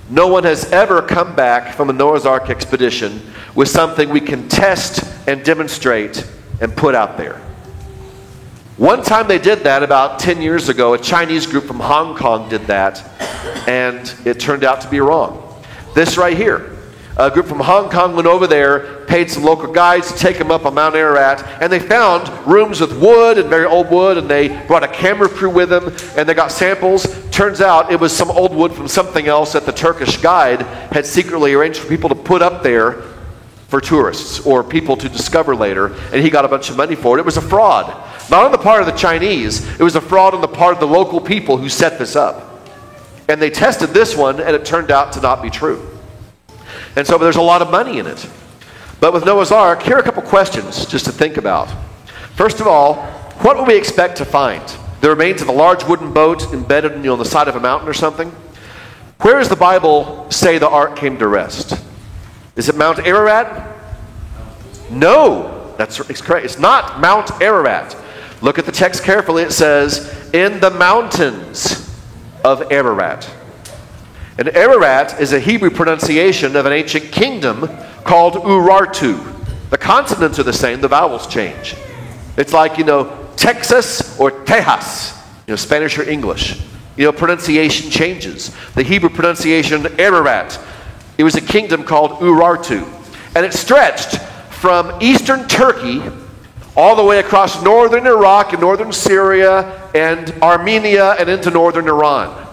No one has ever come back from a Noah's Ark expedition with something we can test and demonstrate and put out there. One time they did that about 10 years ago. A Chinese group from Hong Kong did that, and it turned out to be wrong. This right here. A group from Hong Kong went over there, paid some local guides to take them up on Mount Ararat, and they found rooms with wood and very old wood, and they brought a camera crew with them, and they got samples. Turns out it was some old wood from something else that the Turkish guide had secretly arranged for people to put up there for tourists or people to discover later, and he got a bunch of money for it. It was a fraud. Not on the part of the Chinese, it was a fraud on the part of the local people who set this up. And they tested this one, and it turned out to not be true. And so there's a lot of money in it. But with Noah's Ark, here are a couple questions just to think about. First of all, what would we expect to find? The remains of a large wooden boat embedded on the side of a mountain or something? Where does the Bible say the ark came to rest? Is it Mount Ararat? No, it's correct. It's not Mount Ararat. Look at the text carefully. It says, in the mountains of Ararat. And Ararat is a Hebrew pronunciation of an ancient kingdom called Urartu. The consonants are the same, the vowels change. It's like, Texas or Tejas, Spanish or English. Pronunciation changes. The Hebrew pronunciation, Ararat, it was a kingdom called Urartu. And it stretched from eastern Turkey all the way across northern Iraq and northern Syria and Armenia and into northern Iran.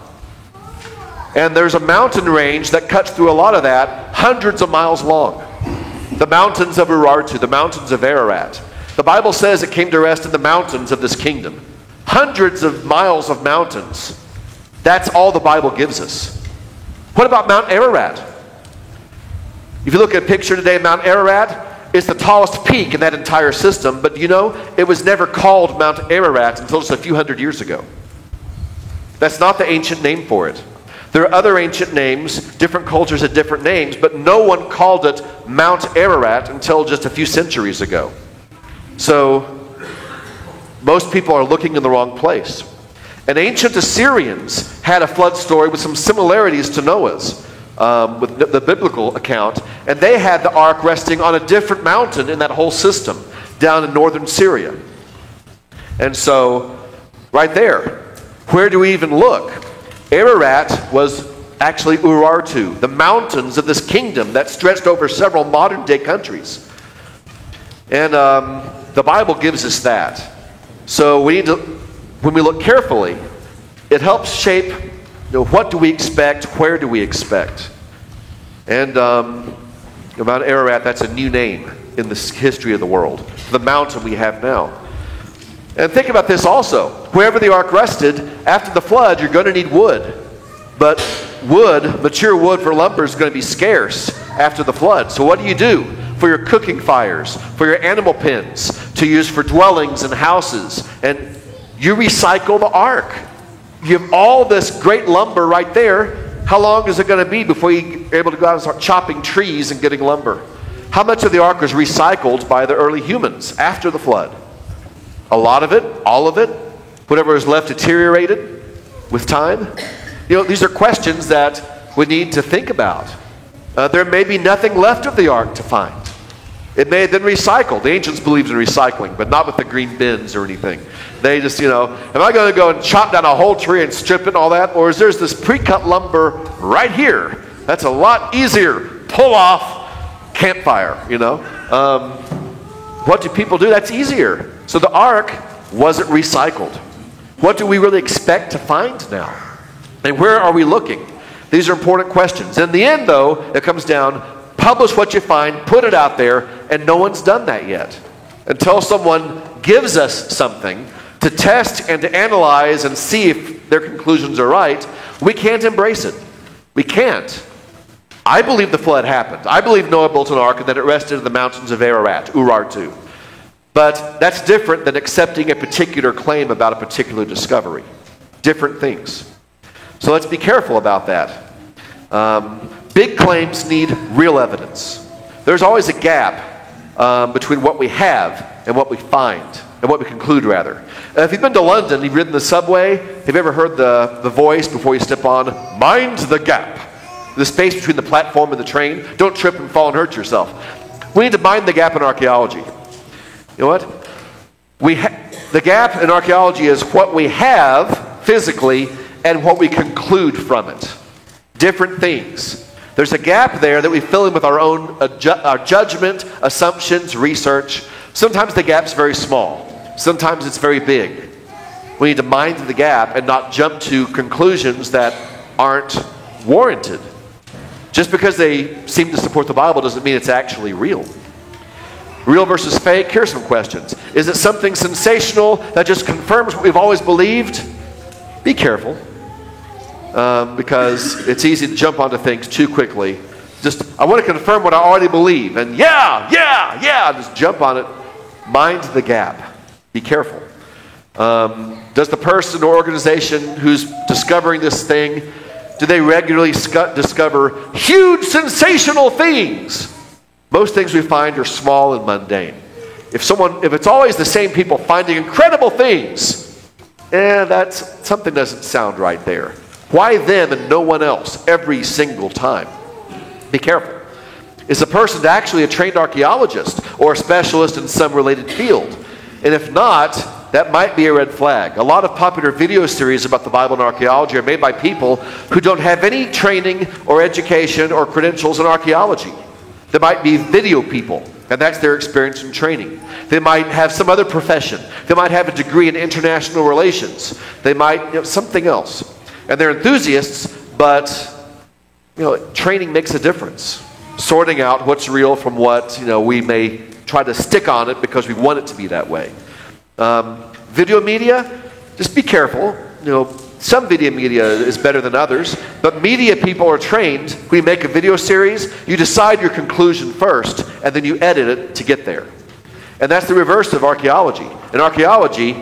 And there's a mountain range that cuts through a lot of that, hundreds of miles long. The mountains of Urartu, the mountains of Ararat. The Bible says it came to rest in the mountains of this kingdom. Hundreds of miles of mountains. That's all the Bible gives us. What about Mount Ararat? If you look at a picture today of Mount Ararat, it's the tallest peak in that entire system, but it was never called Mount Ararat until just a few hundred years ago. That's not the ancient name for it. There are other ancient names, different cultures had different names, but no one called it Mount Ararat until just a few centuries ago. So, most people are looking in the wrong place. And ancient Assyrians had a flood story with some similarities to Noah's. With the biblical account, and they had the ark resting on a different mountain in that whole system down in northern Syria. And so right there, where do we even look? Ararat was actually Urartu, the mountains of this kingdom that stretched over several modern day countries. And the Bible gives us that. So we need to, when we look carefully, it helps shape what do we expect? Where do we expect? And Mount Ararat, that's a new name in the history of the world. The mountain we have now. And think about this also. Wherever the ark rested, after the flood, you're going to need wood. But wood, mature wood for lumber, is going to be scarce after the flood. So what do you do for your cooking fires, for your animal pens, to use for dwellings and houses? And you recycle the ark. You have all this great lumber right there. How long is it going to be before you're able to go out and start chopping trees and getting lumber? How much of the ark was recycled by the early humans after the flood? A lot of it, all of it, whatever was left deteriorated with time. These are questions that we need to think about. There may be nothing left of the ark to find. It may have been recycled. The ancients believed in recycling, but not with the green bins or anything. They just, am I going to go and chop down a whole tree and strip it and all that? Or is there this pre-cut lumber right here? That's a lot easier. Pull off, campfire, What do people do? That's easier. So the ark wasn't recycled. What do we really expect to find now? And where are we looking? These are important questions. In the end, though, it comes down, publish what you find, put it out there, and no one's done that yet. Until someone gives us something to test and to analyze and see if their conclusions are right, we can't embrace it. We can't. I believe the flood happened. I believe Noah built an ark and that it rested in the mountains of Ararat, Urartu. But that's different than accepting a particular claim about a particular discovery. Different things. So let's be careful about that. Big claims need real evidence. There's always a gap between what we have and what we find, and what we conclude, rather. If you've been to London, you've ridden the subway, have you ever heard the voice before you step on, mind the gap, the space between the platform and the train? Don't trip and fall and hurt yourself. We need to mind the gap in archaeology. You know what? The gap in archaeology is what we have physically and what we conclude from it. Different things. There's a gap there that we fill in with our own our judgment, assumptions, research. Sometimes the gap's very small. Sometimes it's very big. We need to mind the gap and not jump to conclusions that aren't warranted. Just because they seem to support the Bible doesn't mean it's actually real. Real versus fake, here's some questions. Is it something sensational that just confirms what we've always believed? Be careful. Because it's easy to jump onto things too quickly. I want to confirm what I already believe. And just jump on it. Mind the gap. Be careful. Does the person or organization who's discovering this thing, do they regularly discover huge sensational things? Most things we find are small and mundane. If it's always the same people finding incredible things, something doesn't sound right there. Why them and no one else every single time? Be careful. Is the person actually a trained archaeologist or a specialist in some related field? And if not, that might be a red flag. A lot of popular video series about the Bible and archaeology are made by people who don't have any training or education or credentials in archaeology. They might be video people, and that's their experience and training. They might have some other profession. They might have a degree in international relations. They might, something else. And they're enthusiasts, but training makes a difference. Sorting out what's real from what we may try to stick on it because we want it to be that way. Video media, just be careful. Some video media is better than others, but media people are trained. When you make a video series, you decide your conclusion first, and then you edit it to get there. And that's the reverse of archaeology. In archaeology,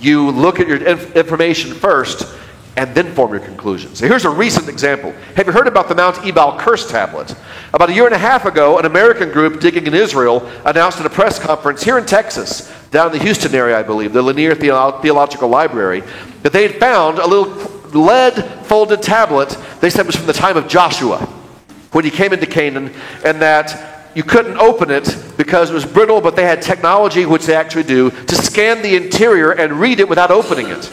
you look at your information first, and then form your conclusions. So here's a recent example. Have you heard about the Mount Ebal curse tablet? About a year and a half ago, an American group digging in Israel announced at a press conference here in Texas, down in the Houston area, I believe, the Lanier Theological Library, that they had found a little lead-folded tablet they said was from the time of Joshua, when he came into Canaan, and that you couldn't open it because it was brittle, but they had technology, which they actually do, to scan the interior and read it without opening it.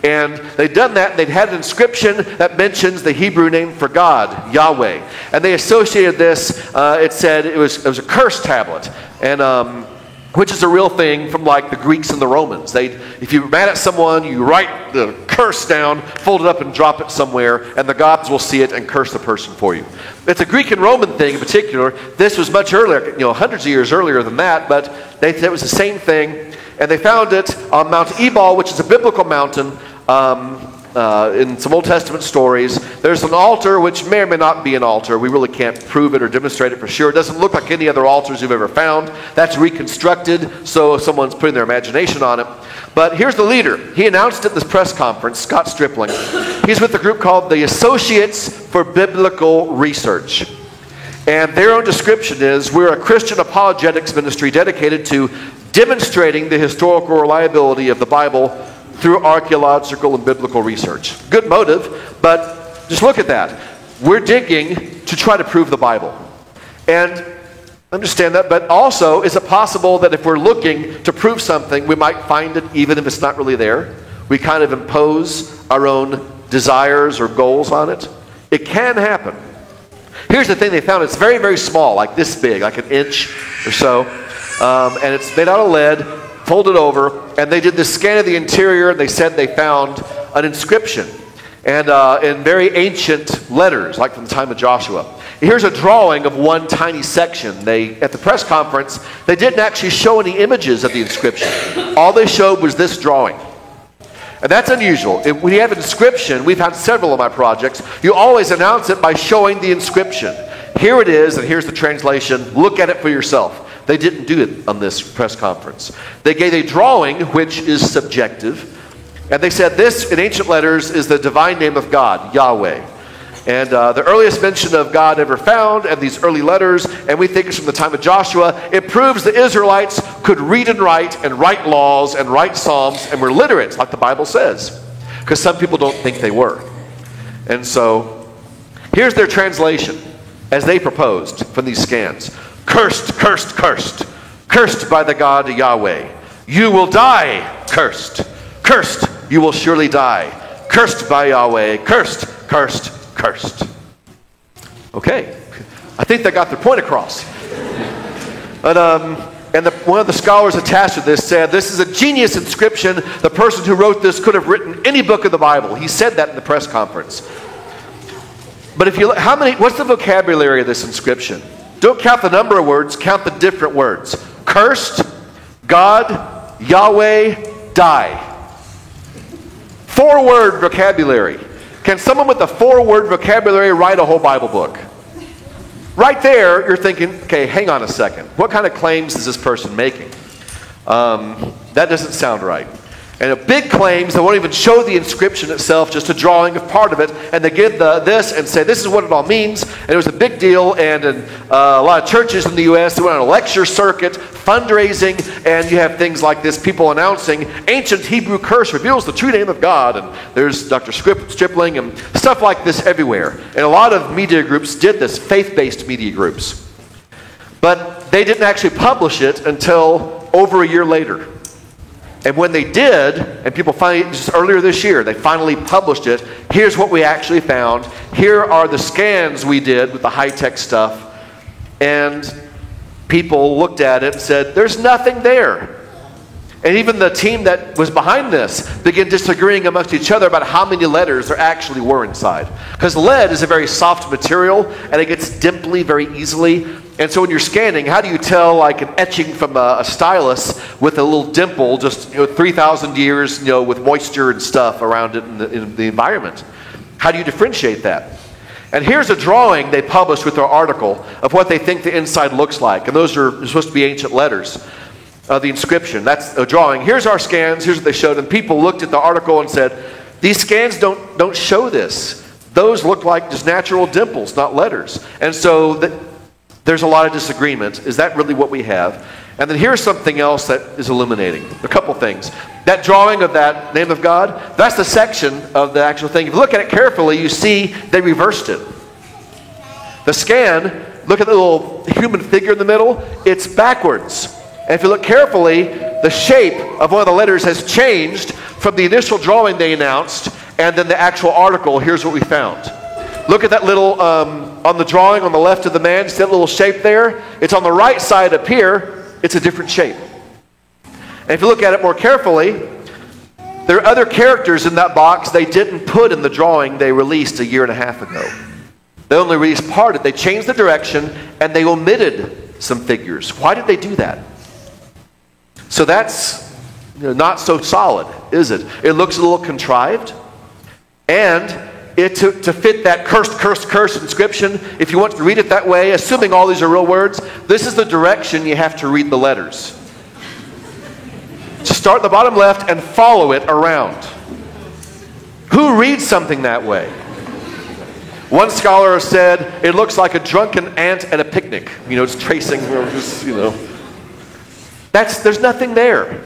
And they'd done that, and they'd had an inscription that mentions the Hebrew name for God, Yahweh. And they associated this, it said it was a curse tablet, and which is a real thing from like the Greeks and the Romans. If you're mad at someone, you write the curse down, fold it up and drop it somewhere, and the gods will see it and curse the person for you. It's a Greek and Roman thing in particular. This was much earlier, hundreds of years earlier than that, but they said it was the same thing. And they found it on Mount Ebal, which is a biblical mountain. In some Old Testament stories, there's an altar which may or may not be an altar. We really can't prove it or demonstrate it for sure. It doesn't look like any other altars you've ever found. That's reconstructed, so someone's putting their imagination on it. But here's the leader. He announced at this press conference, Scott Stripling. He's with a group called the Associates for Biblical Research. And their own description is, we're a Christian apologetics ministry dedicated to demonstrating the historical reliability of the Bible through archaeological and biblical research. Good motive, but just look at that. We're digging to try to prove the Bible. And understand that, but also, is it possible that if we're looking to prove something, we might find it even if it's not really there? We kind of impose our own desires or goals on it. It can happen. Here's the thing they found. It's very, very small, like this big, like an inch or so. And it's made out of lead, folded over, and they did this scan of the interior, and they said they found an inscription, and in very ancient letters, like from the time of Joshua. Here's a drawing of one tiny section. At the press conference, they didn't actually show any images of the inscription. All they showed was this drawing. And that's unusual. When you have an inscription, we've had several of my projects, you always announce it by showing the inscription. Here it is, and here's the translation. Look at it for yourself. They didn't do it on this press conference. They gave a drawing, which is subjective, and they said this, in ancient letters, is the divine name of God, Yahweh. And the earliest mention of God ever found, and these early letters, and we think it's from the time of Joshua, it proves the Israelites could read and write laws, and write psalms, and were literate, like the Bible says. Because some people don't think they were. And so, here's their translation, as they proposed from these scans. Cursed, cursed, cursed. Cursed by the God Yahweh. You will die, cursed. Cursed, you will surely die. Cursed by Yahweh. Cursed, cursed, cursed. Okay. I think they got their point across. And one of the scholars attached to this said, this is a genius inscription. The person who wrote this could have written any book of the Bible. He said that in the press conference. But if you look, what's the vocabulary of this inscription? Don't count the number of words, count the different words. Cursed, God, Yahweh, die. 4-word vocabulary. Can someone with a 4-word vocabulary write a whole Bible book? Right there, you're thinking, okay, hang on a second. What kind of claims is this person making? That doesn't sound right. And a big claims, they won't even show the inscription itself, just a drawing of part of it, and they give this and say, this is what it all means. And it was a big deal, and in a lot of churches in the U.S., they went on a lecture circuit, fundraising, and you have things like this, people announcing, ancient Hebrew curse reveals the true name of God, and there's Dr. Stripling and stuff like this everywhere. And a lot of media groups did this, faith-based media groups. But they didn't actually publish it until over a year later. And when they did, and people finally, just earlier this year, they finally published it. Here's what we actually found. Here are the scans we did with the high-tech stuff. And people looked at it and said, there's nothing there. And even the team that was behind this began disagreeing amongst each other about how many letters there actually were inside. Because lead is a very soft material, and it gets dimply very easily. And so when you're scanning, how do you tell like an etching from a stylus with a little dimple, just 3,000 years, with moisture and stuff around it in the environment? How do you differentiate that? And here's a drawing they published with their article of what they think the inside looks like. And those are supposed to be ancient letters. The inscription, that's a drawing. Here's our scans, here's what they showed. And people looked at the article and said, these scans don't show this. Those look like just natural dimples, not letters. And so there's a lot of disagreement. Is that really what we have? And then here's something else that is illuminating. A couple things. That drawing of that name of God, that's the section of the actual thing. If you look at it carefully, you see they reversed it. The scan, look at the little human figure in the middle, it's backwards. And if you look carefully, the shape of one of the letters has changed from the initial drawing they announced, and then the actual article, here's what we found. Look at that little, on the drawing on the left of the man, see that little shape there? It's on the right side up here, it's a different shape. And if you look at it more carefully, there are other characters in that box they didn't put in the drawing they released a year and a half ago. They only released part of it. They changed the direction, and they omitted some figures. Why did they do that? So that's not so solid, is it? It looks a little contrived. And to fit that cursed inscription, if you want to read it that way, assuming all these are real words, this is the direction you have to read the letters. So start at the bottom left and follow it around. Who reads something that way? One scholar said, it looks like a drunken ant at a picnic. It's tracing, There's nothing there.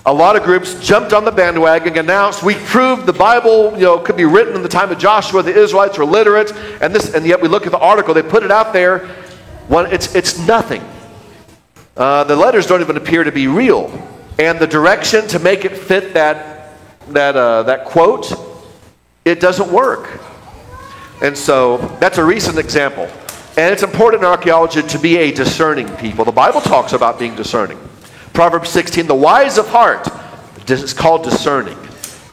A lot of groups jumped on the bandwagon and announced, we proved the Bible, could be written in the time of Joshua, the Israelites were literate, and yet we look at the article, they put it out there, it's nothing. The letters don't even appear to be real. And the direction to make it fit that quote, it doesn't work. And so that's a recent example. And it's important in archaeology to be a discerning people. The Bible talks about being discerning. Proverbs 16, the wise of heart is called discerning.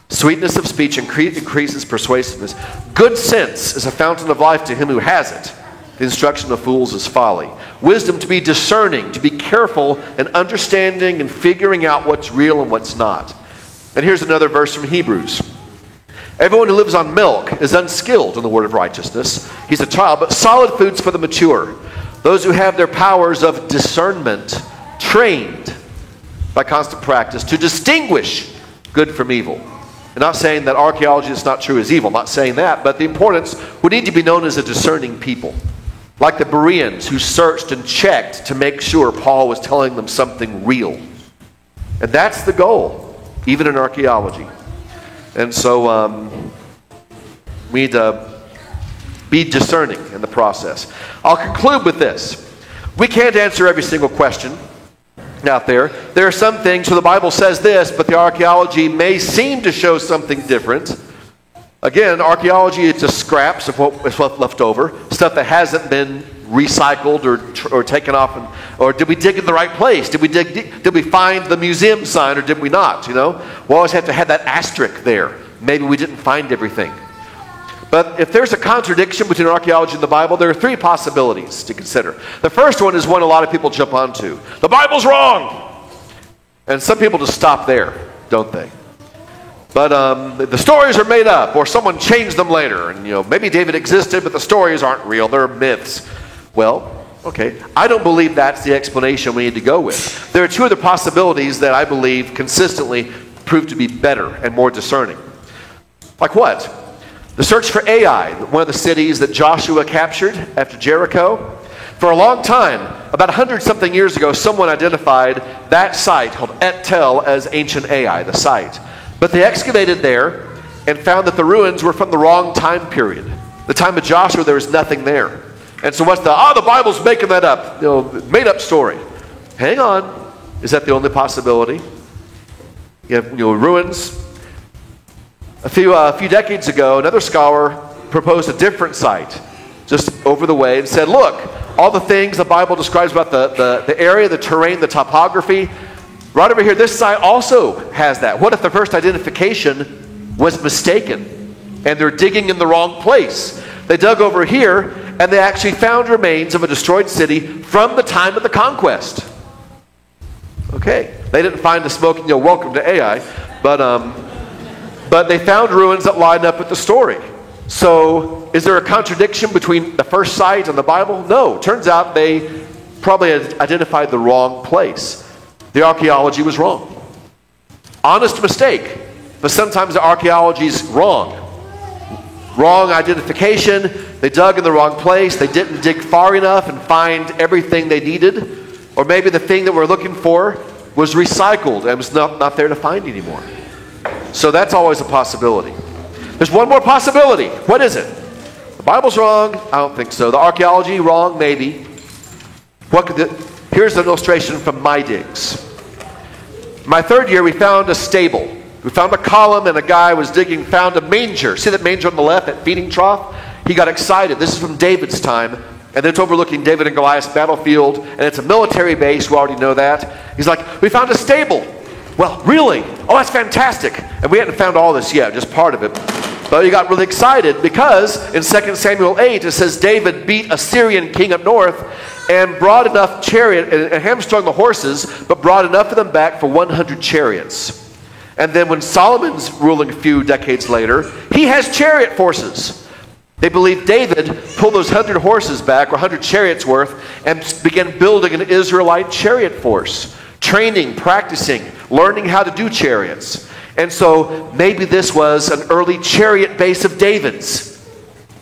Sweetness of speech increases persuasiveness. Good sense is a fountain of life to him who has it. The instruction of fools is folly. Wisdom to be discerning, to be careful and understanding and figuring out what's real and what's not. And here's another verse from Hebrews. Everyone who lives on milk is unskilled in the word of righteousness. He's a child, but solid food's for the mature. Those who have their powers of discernment trained by constant practice to distinguish good from evil. I'm not saying that archaeology is not true is evil. I'm not saying that. But the importance, we need to be known as a discerning people. Like the Bereans who searched and checked to make sure Paul was telling them something real. And that's the goal, even in archaeology. And so we need to be discerning in the process. I'll conclude with this. We can't answer every single question out there. There are some things where the Bible says this, but the archaeology may seem to show something different. Again, archaeology is just scraps of what's left over. stuff that hasn't been recycled or taken off, or did we dig in the right place? Did we find the museum sign, or did we not? We always have to have that asterisk there. Maybe we didn't find everything. But if there's a contradiction between archaeology and the Bible, there are three possibilities to consider. The first one is one a lot of people jump onto. The Bible's wrong! And some people just stop there, don't they? But the stories are made up, or someone changed them later. And maybe David existed, but the stories aren't real. They're myths. Well, okay. I don't believe that's the explanation we need to go with. There are two other possibilities that I believe consistently prove to be better and more discerning. Like what? The search for Ai, one of the cities that Joshua captured after Jericho. For a long time, about 100-something years ago, someone identified that site called Et Tel as ancient Ai, the site. But they excavated there and found that the ruins were from the wrong time period. The time of Joshua, there was nothing there. And so what's the Bible's making that up, made up story. Hang on. Is that the only possibility? You have ruins. A few decades ago, another scholar proposed a different site just over the way and said, look, all the things the Bible describes about the area, the terrain, the topography, right over here, this site also has that. What if the first identification was mistaken and they're digging in the wrong place? They dug over here and they actually found remains of a destroyed city from the time of the conquest. Okay, they didn't find the smoking, welcome to Ai, but they found ruins that lined up with the story. So, is there a contradiction between the first site and the Bible? No. Turns out they probably identified the wrong place. The archaeology was wrong. Honest mistake, but sometimes the archaeology is wrong. Wrong identification. They dug in the wrong place. They didn't dig far enough and find everything they needed. Or maybe the thing that we're looking for was recycled and was not there to find anymore. So that's always a possibility. There's one more possibility. What is it? The Bible's wrong? I don't think so. The archaeology wrong? Maybe. Here's an illustration from my digs. My third year, we found a stable. We found a column, and a guy was digging, found a manger. See that manger on the left, that feeding trough? He got excited. This is from David's time, and it's overlooking David and Goliath's battlefield, and it's a military base. We already know that. He's like, we found a stable. Well, really? Oh, that's fantastic. And we hadn't found all this yet, just part of it. But he got really excited because in 2 Samuel 8, it says David beat a Syrian king up north and brought enough chariot and hamstrung the horses, but brought enough of them back for 100 chariots. And then when Solomon's ruling a few decades later, he has chariot forces. They believe David pulled those 100 horses back, or 100 chariots worth, and began building an Israelite chariot force. Training, practicing, learning how to do chariots. And so maybe this was an early chariot base of David's.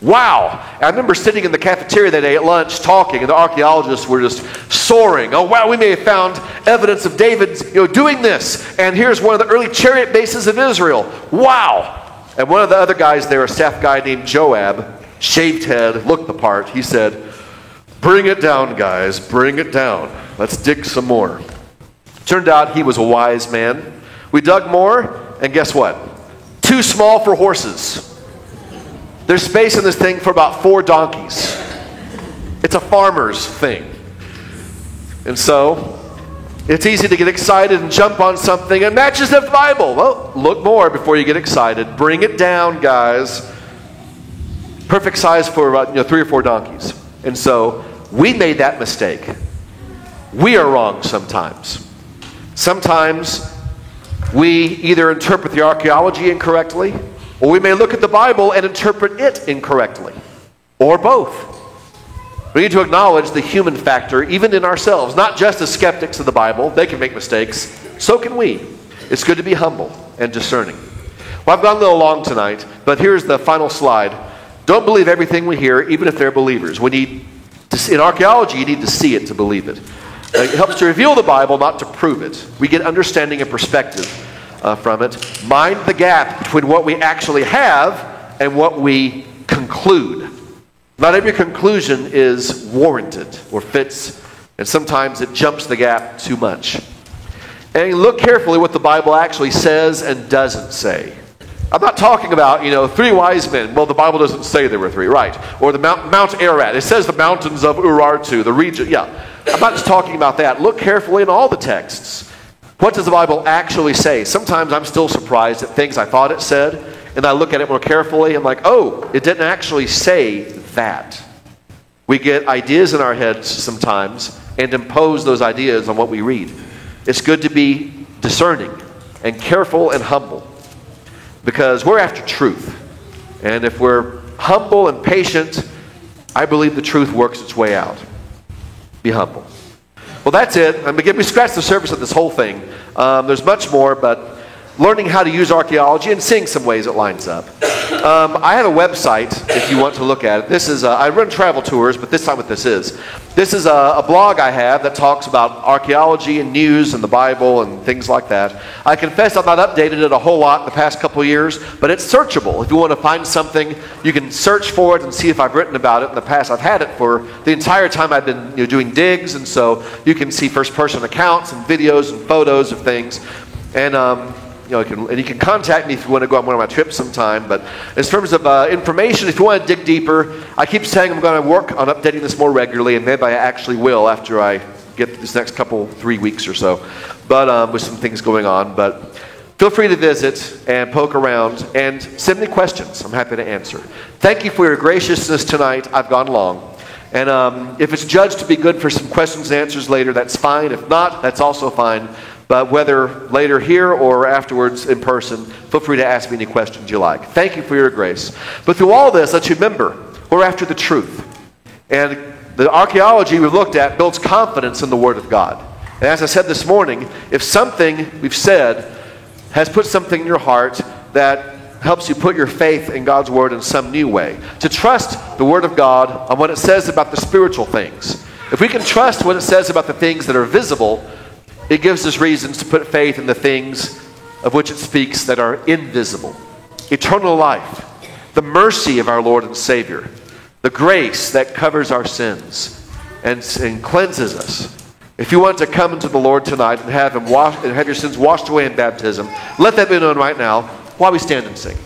Wow. I remember sitting in the cafeteria that day at lunch talking, and the archaeologists were just soaring. Oh wow, we may have found evidence of David doing this. And here's one of the early chariot bases of Israel. Wow. And one of the other guys there, a staff guy named Joab, shaved head, looked the part. He said, bring it down, guys, bring it down. Let's dig some more. Turned out he was a wise man. We dug more, and guess what? Too small for horses. There's space in this thing for about 4 donkeys. It's a farmer's thing. And so, it's easy to get excited and jump on something and matches the Bible. Well, look more before you get excited. Bring it down, guys. Perfect size for about 3 or 4 donkeys. And so, we made that mistake. We are wrong sometimes. Sometimes we either interpret the archaeology incorrectly, or we may look at the Bible and interpret it incorrectly, or both. We need to acknowledge the human factor even in ourselves, not just as skeptics of the Bible. They can make mistakes. So can we. It's good to be humble and discerning. Well, I've gone a little long tonight, but here's the final slide. Don't believe everything we hear, even if they're believers. We need to see, in archaeology, you need to see it to believe it. It helps to reveal the Bible, not to prove it. We get understanding and perspective from it. Mind the gap between what we actually have and what we conclude. Not every conclusion is warranted or fits, and sometimes it jumps the gap too much. And look carefully what the Bible actually says and doesn't say. I'm not talking about, 3 wise men. Well, the Bible doesn't say there were 3, right? Or the Mount Ararat. It says the mountains of Urartu, the region. Yeah, I'm not just talking about that. Look carefully in all the texts. What does the Bible actually say? Sometimes I'm still surprised at things I thought it said, and I look at it more carefully. I'm like, oh, it didn't actually say that. We get ideas in our heads sometimes and impose those ideas on what we read. It's good to be discerning and careful and humble, because we're after truth. And if we're humble and patient, I believe the truth works its way out. Be humble. Well, that's it. We scratched the surface of this whole thing. There's much more, but learning how to use archaeology and seeing some ways it lines up. I have a website if you want to look at it. This is, I run travel tours, but this time what this is. This is a blog I have that talks about archaeology and news and the Bible and things like that. I confess I've not updated it a whole lot in the past couple of years, but it's searchable. If you want to find something, you can search for it and see if I've written about it in the past. I've had it for the entire time I've been doing digs, and so you can see first-person accounts and videos and photos of things. And you can contact me if you want to go on one of my trips sometime. But in terms of information, if you want to dig deeper, I keep saying I'm going to work on updating this more regularly, and maybe I actually will after I get this next 3 weeks or so. But with some things going on. But feel free to visit and poke around and send me questions. I'm happy to answer. Thank you for your graciousness tonight. I've gone long. And if it's judged to be good for some questions and answers later, that's fine. If not, that's also fine. But whether later here or afterwards in person, feel free to ask me any questions you like. Thank you for your grace. But through all this, let's remember, we're after the truth. And the archaeology we've looked at builds confidence in the Word of God. And as I said this morning, if something we've said has put something in your heart that helps you put your faith in God's Word in some new way, to trust the Word of God on what it says about the spiritual things. If we can trust what it says about the things that are visible, it gives us reasons to put faith in the things of which it speaks that are invisible. Eternal life, the mercy of our Lord and Savior, the grace that covers our sins and cleanses us. If you want to come into the Lord tonight and have Him have your sins washed away in baptism, let that be known right now while we stand and sing.